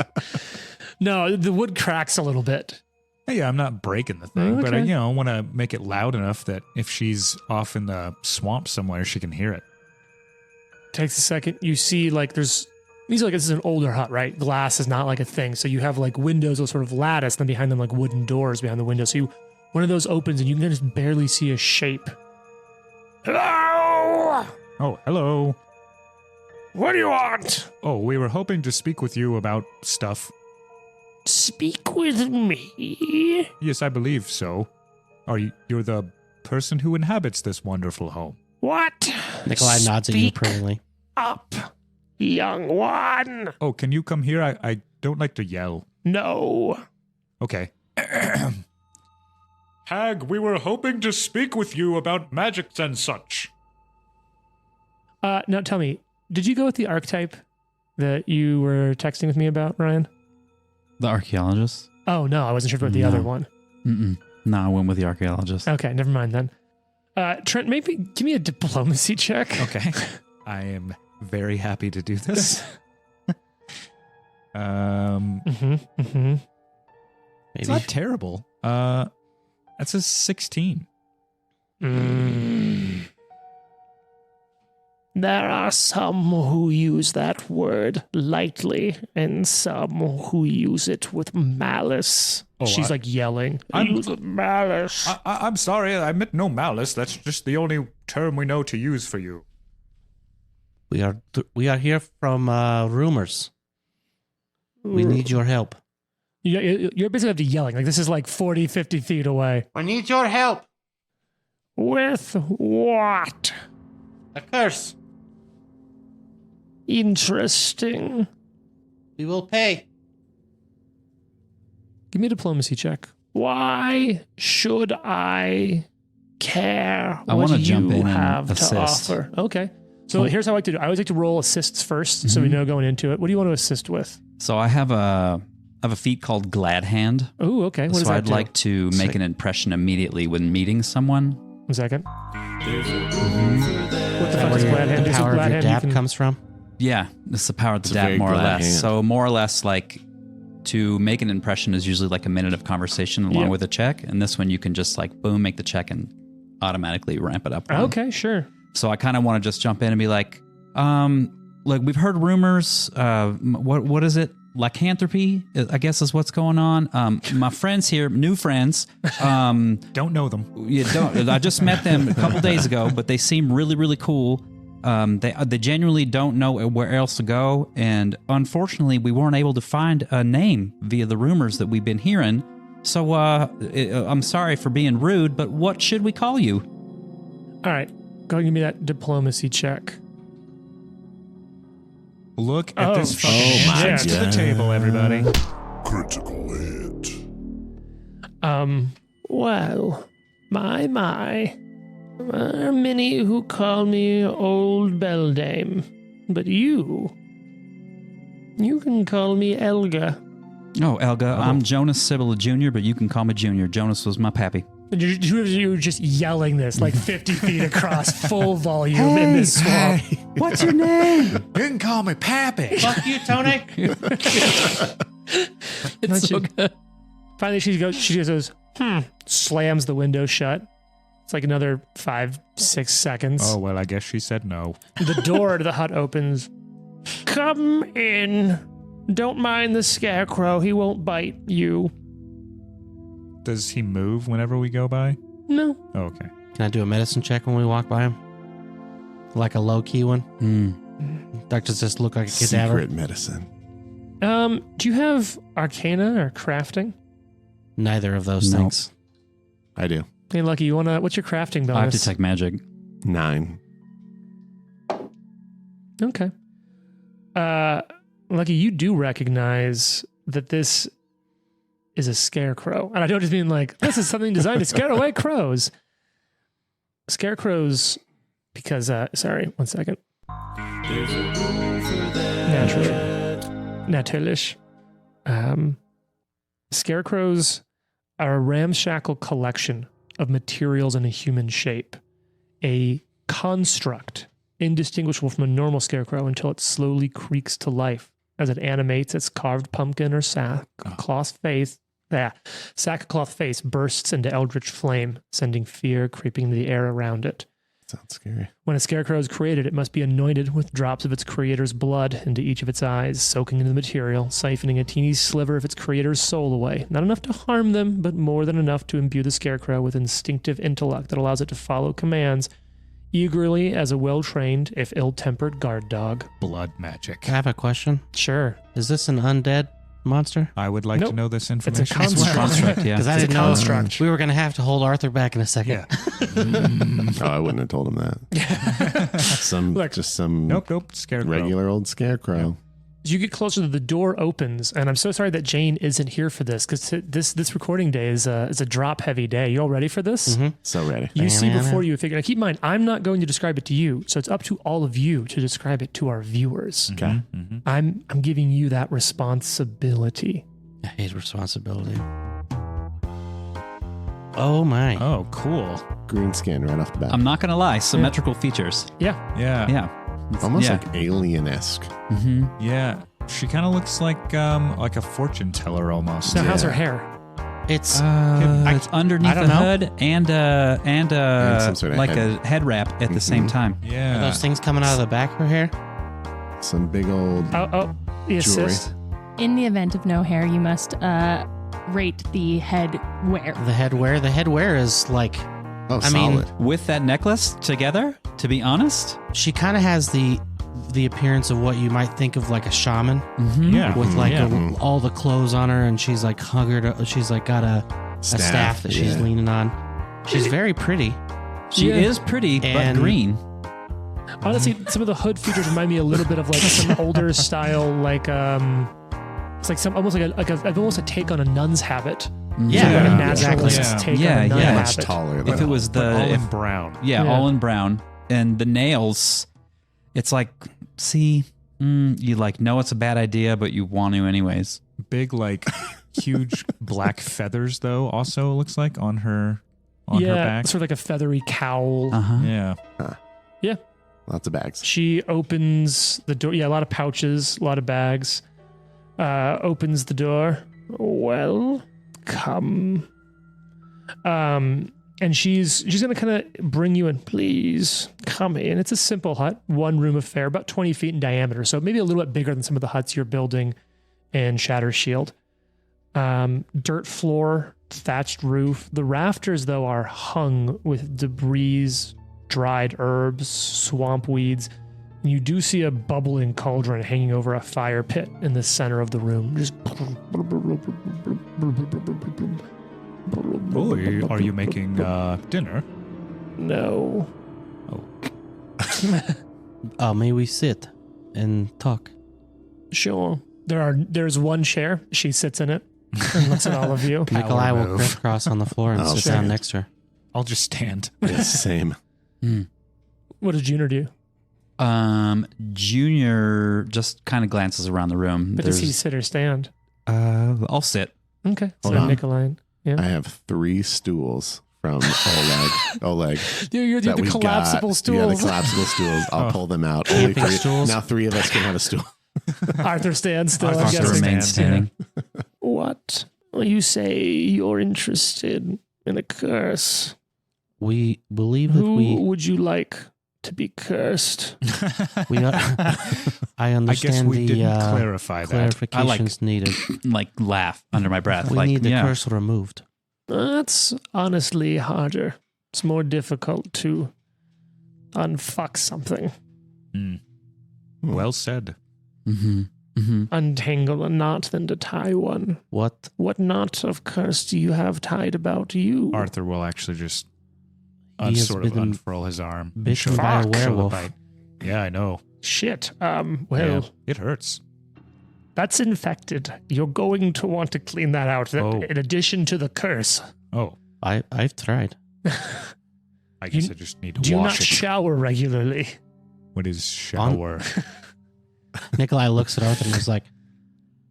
Speaker 2: No, the wood cracks a little bit.
Speaker 5: Hey, yeah, I'm not breaking the thing, but I,
Speaker 2: Okay.
Speaker 5: want to make it loud enough that if she's off in the swamp somewhere, she can hear it.
Speaker 2: Takes a second. You see, like, this is an older hut, right? Glass is not like a thing. So you have like windows with sort of lattice, and then behind them like wooden doors behind the window. So one of those opens, and you can just barely see a shape. Hello.
Speaker 5: Oh, hello.
Speaker 2: What do you want?
Speaker 5: Oh, we were hoping to speak with you about stuff.
Speaker 2: Speak with me.
Speaker 5: Yes, I believe so. You're the person who inhabits this wonderful home?
Speaker 2: What?
Speaker 4: Nikolai nods at you
Speaker 2: Speak
Speaker 4: approvingly.
Speaker 2: up, young one.
Speaker 5: Oh, can you come here? I don't like to yell.
Speaker 2: No.
Speaker 5: Okay. Hag, we were hoping to speak with you about magics and such.
Speaker 2: Now tell me, did you go with the archetype that you were texting with me about, Ryan?
Speaker 6: the archaeologist.
Speaker 2: Oh no, I wasn't sure about the other
Speaker 6: No.
Speaker 2: one.
Speaker 6: No, I went with the archaeologist.
Speaker 2: Okay, never mind then. Trent, maybe give me a diplomacy check.
Speaker 5: Okay. I am very happy to do this. It's
Speaker 4: Maybe.
Speaker 5: not terrible. That's a 16.
Speaker 2: There are some who use that word lightly and some who use it with malice.
Speaker 5: Oh,
Speaker 2: She's like yelling. Use with malice.
Speaker 5: I'm sorry, I meant no malice. That's just the only term we know to use for you.
Speaker 4: We are here from rumors. We need your help.
Speaker 2: You're basically have to yelling. Like this is like 40, 50 feet away.
Speaker 4: I need your help.
Speaker 2: With what?
Speaker 4: A curse.
Speaker 2: Interesting.
Speaker 4: We will pay.
Speaker 2: Give me a diplomacy check. Why should I care
Speaker 6: I
Speaker 2: what
Speaker 6: wanna
Speaker 2: you
Speaker 6: jump in and
Speaker 2: have to
Speaker 6: assist.
Speaker 2: offer? Okay. So here's how I like to do it. I always like to roll assists first, so we know going into it. What do you want to assist with?
Speaker 6: So I have a feat called Glad Hand.
Speaker 2: Oh, okay. What does
Speaker 6: So
Speaker 2: that
Speaker 6: I'd
Speaker 2: do?
Speaker 6: like to make an impression immediately when meeting someone.
Speaker 2: 1 second. What the fuck
Speaker 4: Where
Speaker 2: does Glad Hand
Speaker 4: the
Speaker 2: do? So
Speaker 4: power of
Speaker 2: Glad
Speaker 4: your
Speaker 2: Hand, you
Speaker 4: dap
Speaker 2: can-
Speaker 4: comes from.
Speaker 6: Yeah, it's the power of the
Speaker 3: It's a
Speaker 6: dap,
Speaker 3: very
Speaker 6: more or
Speaker 3: glad
Speaker 6: less.
Speaker 3: hand.
Speaker 6: So more or less, like to make an impression is usually like a minute of conversation along
Speaker 2: Yeah.
Speaker 6: with a check, and this one you can just like boom, make the check and automatically ramp it up. one.
Speaker 2: Okay, sure.
Speaker 6: So I kind of want to just jump in and be like we've heard rumors. What is it? Lycanthropy, I guess, is what's going on. My friends here, new friends.
Speaker 5: Don't know them.
Speaker 6: I just met them a couple days ago, but they seem really, really cool. They genuinely don't know where else to go, and unfortunately, we weren't able to find a name via the rumors that we've been hearing. So I'm sorry for being rude, but what should we call you?
Speaker 2: All right. Go ahead and give me that diplomacy check.
Speaker 5: Look at
Speaker 2: Oh,
Speaker 5: this fucking
Speaker 2: shit.
Speaker 5: entrance to the table, everybody.
Speaker 8: Critical hit.
Speaker 2: Well, my. There are many who call me Old Beldame, but you can call me Elga.
Speaker 6: Oh, Elga, I'm Jonas Sibylla Jr., but you can call me Junior. Jonas was my pappy.
Speaker 2: You were just yelling this like 50 feet across, full volume in this swamp.
Speaker 6: What's your name?
Speaker 5: You can call me Pappy.
Speaker 4: Fuck you, Tony.
Speaker 6: It's so good.
Speaker 2: Finally, she goes, slams the window shut. It's like another 5-6 seconds.
Speaker 5: Oh, well, I guess she said no.
Speaker 2: The door to the hut opens. Come in. Don't mind the scarecrow. He won't bite you.
Speaker 5: Does he move whenever we go by?
Speaker 2: No.
Speaker 5: Oh, okay.
Speaker 4: Can I do a medicine check when we walk by him? Like a low-key one? Does this look like a cadaver?
Speaker 3: Secret medicine.
Speaker 2: Do you have Arcana or Crafting?
Speaker 4: Neither of those
Speaker 6: No.
Speaker 4: things.
Speaker 3: I do.
Speaker 2: Hey, Lucky, what's your crafting bonus?
Speaker 6: I have detect magic.
Speaker 3: 9.
Speaker 2: Okay. Lucky, you do recognize that this is a scarecrow. And I don't just mean like, this is something designed to scare away crows. Scarecrows, because, sorry, 1 second. Natürlich. Scarecrows are a ramshackle collection of materials in a human shape. A construct indistinguishable from a normal scarecrow until it slowly creaks to life as it animates its carved pumpkin or sackcloth face. Sackcloth face bursts into eldritch flame, sending fear creeping into the air around it.
Speaker 3: Sounds scary.
Speaker 2: When a scarecrow is created, it must be anointed with drops of its creator's blood into each of its eyes, soaking into the material, siphoning a teeny sliver of its creator's soul away. Not enough to harm them, but more than enough to imbue the scarecrow with instinctive intellect that allows it to follow commands eagerly as a well-trained, if ill-tempered, guard dog.
Speaker 5: Blood magic.
Speaker 4: I have a question.
Speaker 2: Sure.
Speaker 4: Is this an undead monster?
Speaker 5: I would like
Speaker 2: Nope.
Speaker 5: to know this
Speaker 2: It's a
Speaker 5: information. as well.
Speaker 2: construct.
Speaker 6: Yeah.
Speaker 4: Because I
Speaker 2: It's a
Speaker 4: didn't know
Speaker 2: construct.
Speaker 4: we were going to have to hold Arthur back in a second.
Speaker 5: Yeah.
Speaker 3: Oh, I wouldn't have told him that. Some
Speaker 5: Nope. Scarecrow.
Speaker 3: regular old scarecrow.
Speaker 2: As you get closer, the door opens, and I'm so sorry that Jane isn't here for this, because this recording day is a drop-heavy day. You all ready for this?
Speaker 4: Mm-hmm.
Speaker 3: So ready.
Speaker 2: You see before you a figure. Now keep in mind, I'm not going to describe it to you, so it's up to all of you to describe it to our viewers.
Speaker 3: Okay.
Speaker 5: Mm-hmm.
Speaker 2: I'm giving you that responsibility.
Speaker 4: I hate responsibility. Oh my.
Speaker 5: Oh, cool.
Speaker 3: Green skin right off the bat.
Speaker 6: I'm not gonna lie, symmetrical features.
Speaker 2: Yeah.
Speaker 5: Yeah.
Speaker 6: Yeah.
Speaker 3: Almost
Speaker 6: yeah.
Speaker 3: like alien-esque.
Speaker 6: Mm-hmm.
Speaker 5: Yeah. She kind of looks like a fortune teller almost.
Speaker 2: Now, how's her
Speaker 3: Yeah.
Speaker 2: hair?
Speaker 4: It's
Speaker 6: It's underneath
Speaker 4: I don't
Speaker 6: the
Speaker 4: know.
Speaker 6: hood and
Speaker 3: some sort of
Speaker 6: like
Speaker 3: head.
Speaker 6: a head wrap at the same time.
Speaker 4: are
Speaker 5: Yeah.
Speaker 4: those things coming out of the back of her hair?
Speaker 3: Some big old
Speaker 2: Oh, the assist.
Speaker 7: In the event of no hair, you must rate the head wear.
Speaker 4: The headwear? The headwear is like,
Speaker 3: Oh,
Speaker 4: I mean-
Speaker 3: solid.
Speaker 6: With that necklace together, to be honest.
Speaker 4: she kind of has the appearance of what you might think of like a shaman
Speaker 6: Mm-hmm.
Speaker 5: Yeah.
Speaker 4: with like
Speaker 5: Yeah.
Speaker 4: all the clothes on her, and she's like she's like got a staff that she's
Speaker 3: yeah.
Speaker 4: leaning on. She's very pretty.
Speaker 6: She
Speaker 2: Yeah.
Speaker 6: is pretty,
Speaker 4: And-
Speaker 6: but green.
Speaker 2: Honestly, some of the hood features remind me a little bit of like some older style, like it's like some almost like a take on a nun's habit.
Speaker 4: Yeah,
Speaker 2: Like a naturalist take on a nun
Speaker 3: Much
Speaker 2: habit.
Speaker 3: taller.
Speaker 6: If it was
Speaker 5: But all in brown.
Speaker 6: all in brown, and the nails, it's like, see, you like know it's a bad idea, but you want to anyways.
Speaker 5: Big, like, huge black feathers, though, also looks like on her back.
Speaker 2: Sort of like a feathery cowl.
Speaker 5: Yeah.
Speaker 2: Yeah.
Speaker 3: Lots of bags.
Speaker 2: She opens the door. Yeah, a lot of pouches, a lot of bags. Opens the door. Well, come. And she's gonna kind of bring you in. Please come in. It's a simple hut, one room affair, about 20 feet in diameter, so maybe a little bit bigger than some of the huts you're building in Shatter Shield. Dirt floor, thatched roof. The rafters, though, are hung with debris, dried herbs, swamp weeds. And you do see a bubbling cauldron hanging over a fire pit in the center of the room. Just
Speaker 5: Oh, are you making dinner?
Speaker 2: no.
Speaker 4: May we sit and talk?
Speaker 2: Sure. There's one chair. She sits in it and looks at all of you.
Speaker 4: Nikolai will crisscross on the floor and sit down next to her.
Speaker 5: I'll just stand.
Speaker 3: Yeah, same.
Speaker 2: What does Junior do?
Speaker 6: Junior just kind of glances around the room.
Speaker 2: But does he sit or stand?
Speaker 6: I'll sit.
Speaker 2: Okay.
Speaker 3: Hold
Speaker 2: So
Speaker 3: on.
Speaker 2: Nikolai. Yeah.
Speaker 3: I have 3 stools from Oleg.
Speaker 2: You're
Speaker 3: that
Speaker 2: the
Speaker 3: we
Speaker 2: collapsible
Speaker 3: got.
Speaker 2: stools.
Speaker 3: Yeah, the collapsible stools. I'll pull them out. Only
Speaker 4: Camping
Speaker 3: 3.
Speaker 4: stools?
Speaker 3: Now 3 of us can have a stool.
Speaker 2: Arthur stands still.
Speaker 5: Arthur
Speaker 2: I'm
Speaker 6: Arthur
Speaker 2: guessing.
Speaker 6: remains standing.
Speaker 2: What? You say you're interested in a curse.
Speaker 4: We believe that
Speaker 2: Who would you like to be cursed?
Speaker 4: we are, I understand
Speaker 5: I guess we
Speaker 4: the
Speaker 5: didn't clarify that.
Speaker 4: clarifications needed.
Speaker 6: Like laugh under my breath.
Speaker 4: We
Speaker 6: like,
Speaker 4: need the
Speaker 6: yeah.
Speaker 4: curse removed.
Speaker 2: That's honestly harder. It's more difficult to unfuck something.
Speaker 5: Well said.
Speaker 6: Mm-hmm. Mm-hmm.
Speaker 2: Untangle a knot than to tie one.
Speaker 4: What?
Speaker 2: What knot of curse do you have tied about you?
Speaker 5: Arthur will actually just
Speaker 4: He has
Speaker 5: sort of
Speaker 4: been
Speaker 5: unfurl his arm. and
Speaker 4: bitten
Speaker 5: show
Speaker 4: by a
Speaker 5: the- show the
Speaker 4: werewolf.
Speaker 5: bite. Yeah, I know.
Speaker 2: Shit.
Speaker 5: Yeah, it hurts.
Speaker 2: That's infected. You're going to want to clean that out.
Speaker 5: Oh.
Speaker 2: In addition to the curse.
Speaker 5: Oh,
Speaker 4: I've tried.
Speaker 5: I guess I just need to
Speaker 2: Do you not
Speaker 5: wash it.
Speaker 2: shower regularly?
Speaker 5: What is shower?
Speaker 4: Nikolai looks at Arthur and is like,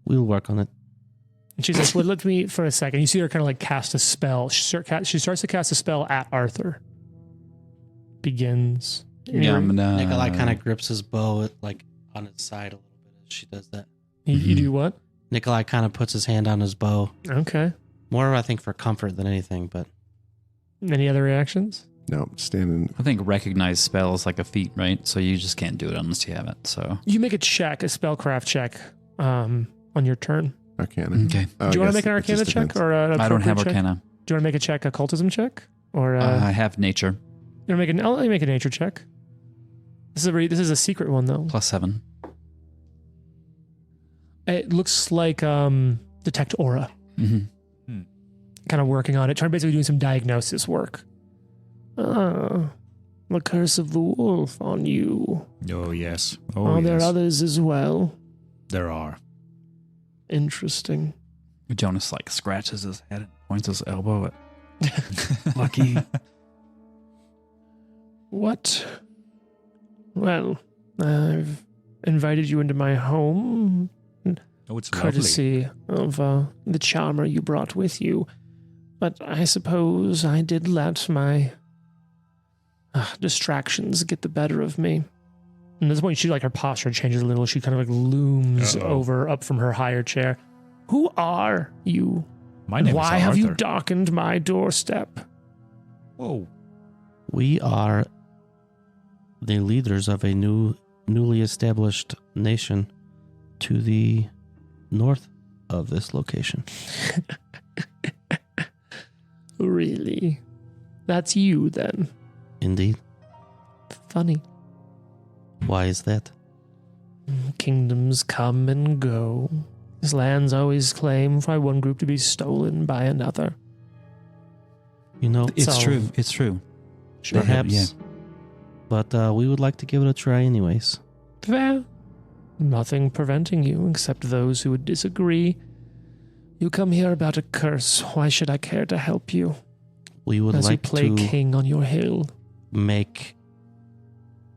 Speaker 4: "We'll work on it."
Speaker 2: And she's like, well, let me for a second. You see her kind of like cast a spell. She starts to cast a spell at Arthur. Begins.
Speaker 6: Yeah, I'm gonna,
Speaker 4: Nikolai kind of grips his bow like on his side a little bit as she does that.
Speaker 2: You do what?
Speaker 4: Nikolai kind of puts his hand on his bow.
Speaker 2: Okay.
Speaker 4: More, I think, for comfort than anything, but
Speaker 2: Any other reactions?
Speaker 3: No, standing.
Speaker 6: I think recognize spell is like a feat, right? So you just can't do it unless you have it. So
Speaker 2: You make a check, a spellcraft check, on your turn.
Speaker 3: Arcana.
Speaker 6: okay,
Speaker 3: Oh,
Speaker 2: Do you want to
Speaker 3: I
Speaker 2: make an
Speaker 3: guess it
Speaker 2: Arcana
Speaker 3: just
Speaker 2: check
Speaker 3: depends.
Speaker 2: or an
Speaker 6: I don't have
Speaker 2: appropriate check?
Speaker 6: Arcana.
Speaker 2: Do you want to make a check, occultism check, or
Speaker 6: I have nature
Speaker 2: you want to make an? I'll let you make a nature check. This is a secret one though.
Speaker 6: +7.
Speaker 2: It looks like detect aura.
Speaker 6: Mm-hmm.
Speaker 2: Kind of working on it, basically doing some diagnosis work. The curse of the wolf on you.
Speaker 5: Oh, yes. Oh,
Speaker 2: Are there
Speaker 5: yes.
Speaker 2: others as well?
Speaker 5: There are.
Speaker 2: Interesting.
Speaker 6: Jonas like scratches his head and points his elbow at Lucky.
Speaker 2: What? Well, I've invited you into my home,
Speaker 5: Oh, it's lovely.
Speaker 2: courtesy of the charmer you brought with you. But I suppose I did let my distractions get the better of me. And at this point, her posture changes a little. She kind of like looms up from her higher chair. Who are you?
Speaker 5: My name
Speaker 2: Why
Speaker 5: is
Speaker 2: have you
Speaker 5: Arthur.
Speaker 2: darkened my doorstep?
Speaker 5: Whoa.
Speaker 4: we are the leaders of a newly established nation to the north of this location.
Speaker 2: Really? That's you then?
Speaker 4: Indeed.
Speaker 2: Funny.
Speaker 4: Why is that?
Speaker 2: Kingdoms come and go. These lands always claim for one group to be stolen by another.
Speaker 4: You know,
Speaker 6: It's
Speaker 2: So-
Speaker 6: true. It's true.
Speaker 4: perhaps
Speaker 6: Yeah.
Speaker 4: but we would like to give it a try anyways.
Speaker 2: Fair. Nothing preventing you except those who would disagree. You come here about a curse. Why should I care to help you?
Speaker 4: We would
Speaker 2: As
Speaker 4: like
Speaker 2: you play
Speaker 4: to
Speaker 2: king on your hill.
Speaker 4: make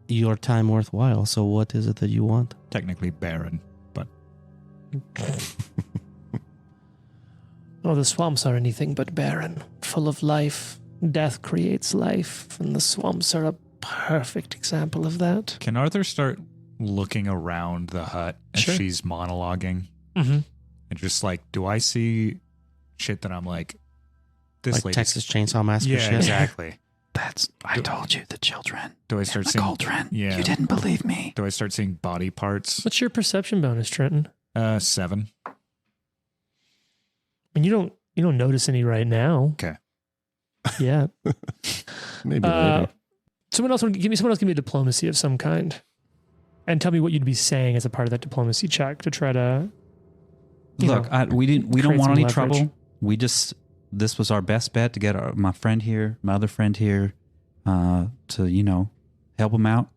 Speaker 4: your time worthwhile. So what is it that you want?
Speaker 5: Technically barren, but
Speaker 2: Oh, the swamps are anything but barren. Full of life. Death creates life, and the swamps are a perfect example of that.
Speaker 5: can Arthur start looking around the hut as
Speaker 2: Sure.
Speaker 5: she's monologuing?
Speaker 2: Mm-hmm.
Speaker 5: And just like, do I see shit that I'm like, this
Speaker 4: Like
Speaker 5: lady's-
Speaker 4: Texas Chainsaw Massacre
Speaker 5: Yeah,
Speaker 4: shit?
Speaker 5: exactly.
Speaker 6: I told you, the children.
Speaker 5: Do I start
Speaker 6: The
Speaker 5: seeing
Speaker 6: cauldron.
Speaker 5: Yeah.
Speaker 6: You didn't believe me.
Speaker 5: Do I start seeing body parts?
Speaker 2: What's your perception bonus, Trenton?
Speaker 5: 7.
Speaker 2: And you don't notice any right now.
Speaker 5: Okay.
Speaker 2: Yeah.
Speaker 3: Maybe later.
Speaker 2: Someone else give me a diplomacy of some kind. And tell me what you'd be saying as a part of that diplomacy check to try to
Speaker 6: Look, we don't
Speaker 2: create
Speaker 6: want
Speaker 2: some
Speaker 6: any
Speaker 2: leverage.
Speaker 6: trouble. This was our best bet to get my friend here, my other friend here, to help him out.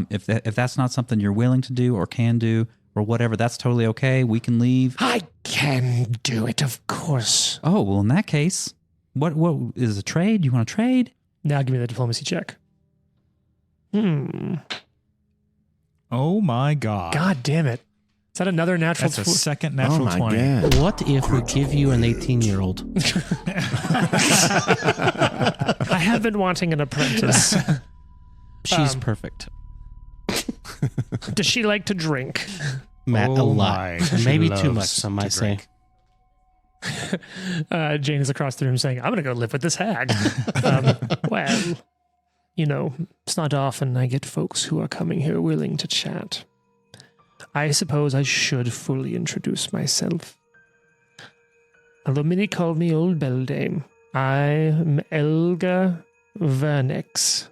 Speaker 6: If that's not something you're willing to do or can do or whatever, that's totally okay. We can leave.
Speaker 2: I can do it, of course.
Speaker 6: Oh well, in that case, what is a trade? You want to trade?
Speaker 2: Now give me the diplomacy check.
Speaker 5: Oh my God.
Speaker 2: God damn it. Is that another natural
Speaker 5: That's a second natural
Speaker 3: Oh my
Speaker 5: 20.
Speaker 3: God.
Speaker 4: What if we give you an 18-year-old?
Speaker 2: I have been wanting an apprentice.
Speaker 4: She's perfect.
Speaker 2: Does she like to drink?
Speaker 4: Matt, a
Speaker 5: Oh
Speaker 4: lot.
Speaker 5: my,
Speaker 4: And
Speaker 5: she
Speaker 4: maybe too
Speaker 5: loves
Speaker 4: much, some
Speaker 5: to
Speaker 4: might say.
Speaker 5: drink.
Speaker 2: Jane is across the room saying, I'm going to go live with this hag. Well, it's not often I get folks who are coming here willing to chat. I suppose I should fully introduce myself. Although many call me Old Beldame, I am Elga Vernex.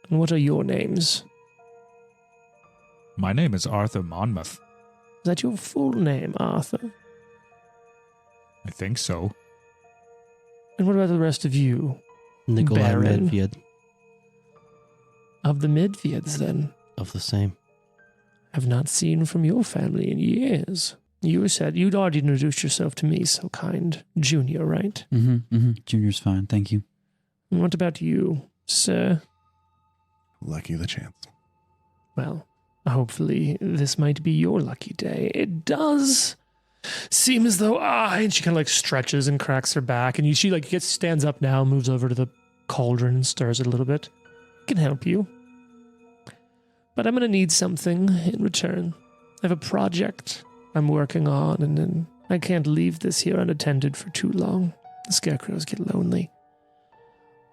Speaker 2: And what are your names?
Speaker 5: My name is Arthur Monmouth.
Speaker 2: Is that your full name, Arthur?
Speaker 5: I think so.
Speaker 2: And what about the rest of you?
Speaker 4: Nikolai
Speaker 2: Baron.
Speaker 4: Medved
Speaker 2: Of the Midvieds, then?
Speaker 4: of the same.
Speaker 2: Have not seen from your family in years. You said you'd already introduced yourself to me, so kind. Junior, right?
Speaker 6: Mm-hmm. Junior's fine. Thank you.
Speaker 2: And what about you, sir?
Speaker 3: Lucky the chance.
Speaker 2: Well, hopefully this might be your lucky day. It does seem as though and she kind of like stretches and cracks her back, and she like stands up now, moves over to the cauldron and stirs it a little bit. I can help you. But I'm going to need something in return. I have a project I'm working on, and then I can't leave this here unattended for too long. The scarecrows get lonely.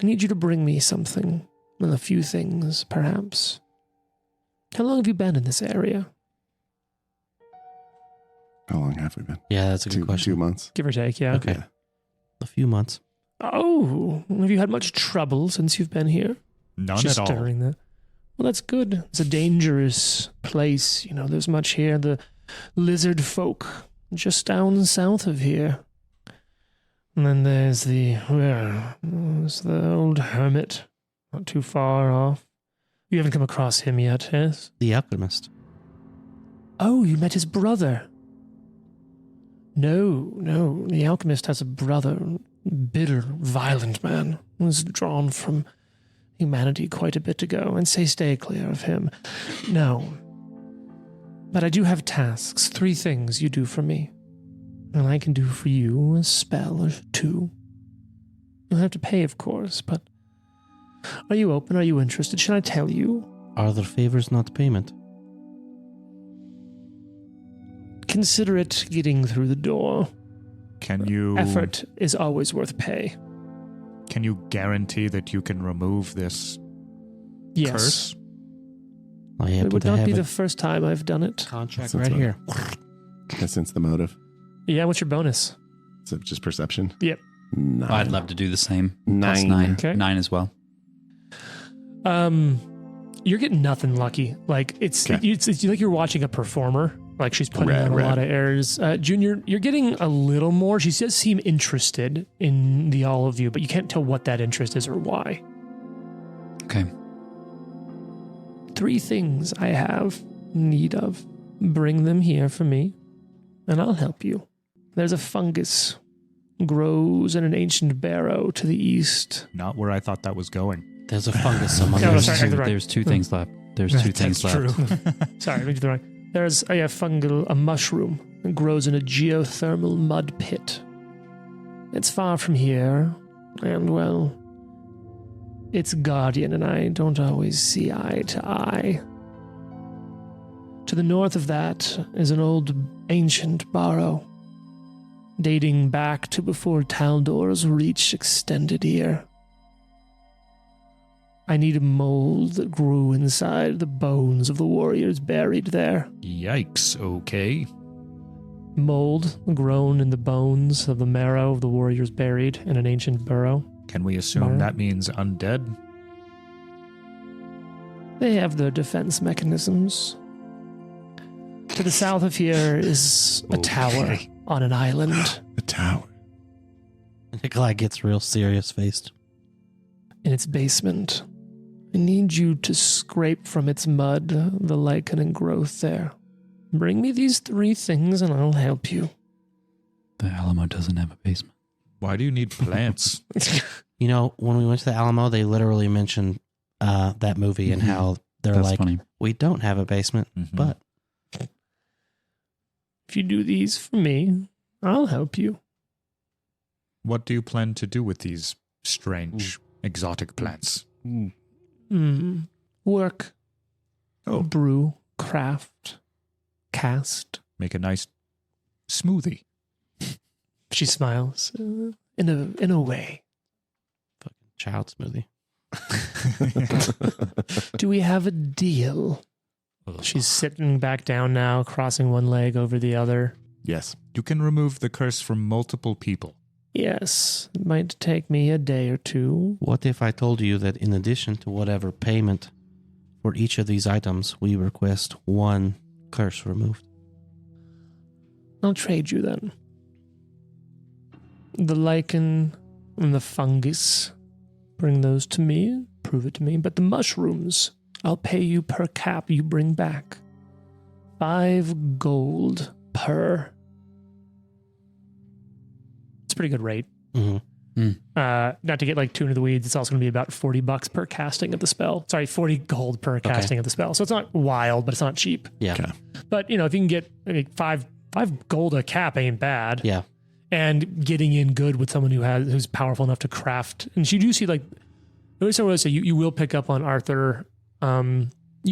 Speaker 2: I need you to bring me something. Well, a few things, perhaps. How long have you been in this area?
Speaker 3: How long have we been?
Speaker 4: Yeah, that's a good question.
Speaker 3: 2 months.
Speaker 2: Give or take, yeah.
Speaker 4: Okay.
Speaker 3: Yeah.
Speaker 4: A few months.
Speaker 2: Oh, have you had much trouble since you've been here?
Speaker 5: None
Speaker 2: She's
Speaker 5: at all.
Speaker 2: stirring that. Well, that's good. It's a dangerous place. You know, there's much here. The lizard folk just down south of here. And then there's the old hermit, not too far off. You haven't come across him yet, yes?
Speaker 4: The Alchemist.
Speaker 2: Oh, you met his brother. No. The alchemist has a brother, bitter, violent man, who was drawn from humanity quite a bit ago, and stay clear of him. No. But I do have tasks, 3 things you do for me. And I can do for you a spell or 2. You'll have to pay, of course, but are you open? Are you interested? Should I tell you?
Speaker 4: Are there favors not payment?
Speaker 2: Consider it getting through the door.
Speaker 5: Can you
Speaker 2: Effort is always worth pay.
Speaker 5: Can you guarantee that you can remove this
Speaker 2: Yes.
Speaker 5: curse?
Speaker 4: I happen
Speaker 2: It would
Speaker 4: to
Speaker 2: not
Speaker 4: have
Speaker 2: be
Speaker 4: a
Speaker 2: the first time I've done it.
Speaker 4: contract
Speaker 3: That's
Speaker 4: right
Speaker 3: what-
Speaker 4: here.
Speaker 3: Since the motive.
Speaker 2: Yeah, what's your bonus?
Speaker 3: Is it just perception?
Speaker 2: Yep.
Speaker 3: 9.
Speaker 6: I'd love to do the same. Plus
Speaker 3: 9.
Speaker 6: 9.
Speaker 2: Okay.
Speaker 6: 9 as well.
Speaker 2: You're getting nothing lucky. Like it's
Speaker 3: Okay.
Speaker 2: it's like you're watching a performer. Like she's putting
Speaker 3: Right,
Speaker 2: on a
Speaker 3: right.
Speaker 2: lot of airs. Junior, you're getting a little more. She does seem interested in the all of you, but you can't tell what that interest is or why.
Speaker 6: Okay.
Speaker 2: 3 things I have need of. Bring them here for me, and I'll help you. There's a fungus. Grows in an ancient barrow to the east.
Speaker 5: Not where I thought that was going.
Speaker 4: There's a fungus among
Speaker 2: No,
Speaker 4: us.
Speaker 2: sorry.
Speaker 6: There's 2 things left. There's 2 things left.
Speaker 5: True.
Speaker 2: Sorry, I read the wrong. There's a mushroom that grows in a geothermal mud pit. It's far from here, and well, its guardian and I don't always see eye to eye. To the north of that is an old ancient barrow, dating back to before Taldor's reach extended here. I need a mold that grew inside the bones of the warriors buried there.
Speaker 5: Yikes, okay.
Speaker 2: Mold grown in the bones of the marrow of the warriors buried in an ancient burrow.
Speaker 5: Can we assume that means undead?
Speaker 2: They have their defense mechanisms. To the south of here is a tower on an island.
Speaker 3: The tower.
Speaker 4: Nikolai gets real serious-faced.
Speaker 2: In its basement, I need you to scrape from its mud the lichen and growth there. Bring me these 3 things and I'll help you.
Speaker 6: The Alamo doesn't have a basement.
Speaker 5: Why do you need plants?
Speaker 4: You know, when we went to the Alamo, they literally mentioned that movie and how they're
Speaker 6: That's
Speaker 4: like,
Speaker 6: funny.
Speaker 4: we don't have a basement, but...
Speaker 2: If you do these for me, I'll help you.
Speaker 5: What do you plan to do with these strange, exotic plants?
Speaker 2: Work.
Speaker 5: Oh.
Speaker 2: Brew. Craft. Cast.
Speaker 5: Make a nice smoothie.
Speaker 2: She smiles. In a way.
Speaker 4: Fucking child smoothie.
Speaker 2: Do we have a deal? She's sitting back down now, crossing one leg over the other.
Speaker 3: Yes.
Speaker 5: You can remove the curse from multiple people.
Speaker 2: Yes, it might take me a day or 2.
Speaker 4: What if I told you that in addition to whatever payment for each of these items, we request 1 curse removed?
Speaker 2: I'll trade you then. The lichen and the fungus, bring those to me, prove it to me. But the mushrooms, I'll pay you per cap you bring back. 5 gold per. It's a pretty good rate. Not to get like too into the weeds, it's also going to be about $40 per casting of the spell. Sorry, 40 gold per casting of the spell. So it's not wild, but it's not cheap.
Speaker 4: Yeah.
Speaker 3: Okay.
Speaker 2: But, you know, if you can get five gold a cap ain't bad.
Speaker 4: Yeah.
Speaker 2: And getting in good with someone who's powerful enough to craft. And you do see like, you will pick up on Arthur. You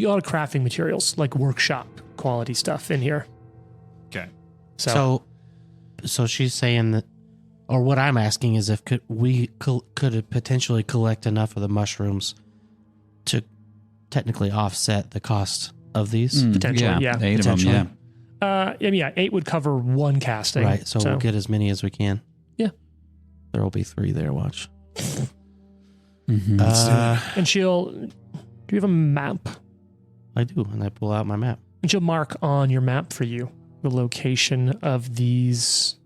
Speaker 2: got crafting materials, like workshop quality stuff in here.
Speaker 5: Okay.
Speaker 4: So she's saying that, or what I'm asking is if we could potentially collect enough of the mushrooms to technically offset the cost of these.
Speaker 2: Potentially, yeah.
Speaker 6: 8 of them, yeah.
Speaker 2: 8 would cover 1 casting.
Speaker 4: Right, so we'll get as many as we can.
Speaker 2: Yeah.
Speaker 4: There will be 3 there, watch.
Speaker 2: And do you have a map?
Speaker 4: I do, and I pull out my map.
Speaker 2: And she'll mark on your map for you the location of these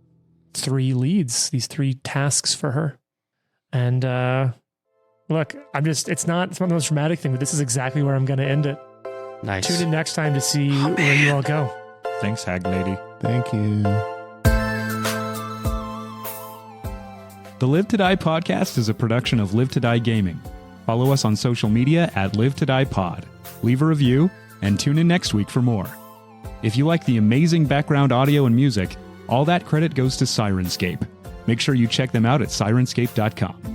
Speaker 2: 3 leads, these 3 tasks for her. And look, it's not the most dramatic thing, but this is exactly where I'm going to end it.
Speaker 4: Nice.
Speaker 2: Tune in next time to see where you all go.
Speaker 5: Thanks, Hag Lady.
Speaker 3: Thank you.
Speaker 1: The Live to Die podcast is a production of Live to Die Gaming. Follow us on social media at Live to Die Pod. Leave a review and tune in next week for more. If you like the amazing background audio and music, all that credit goes to Syrinscape. Make sure you check them out at Syrinscape.com.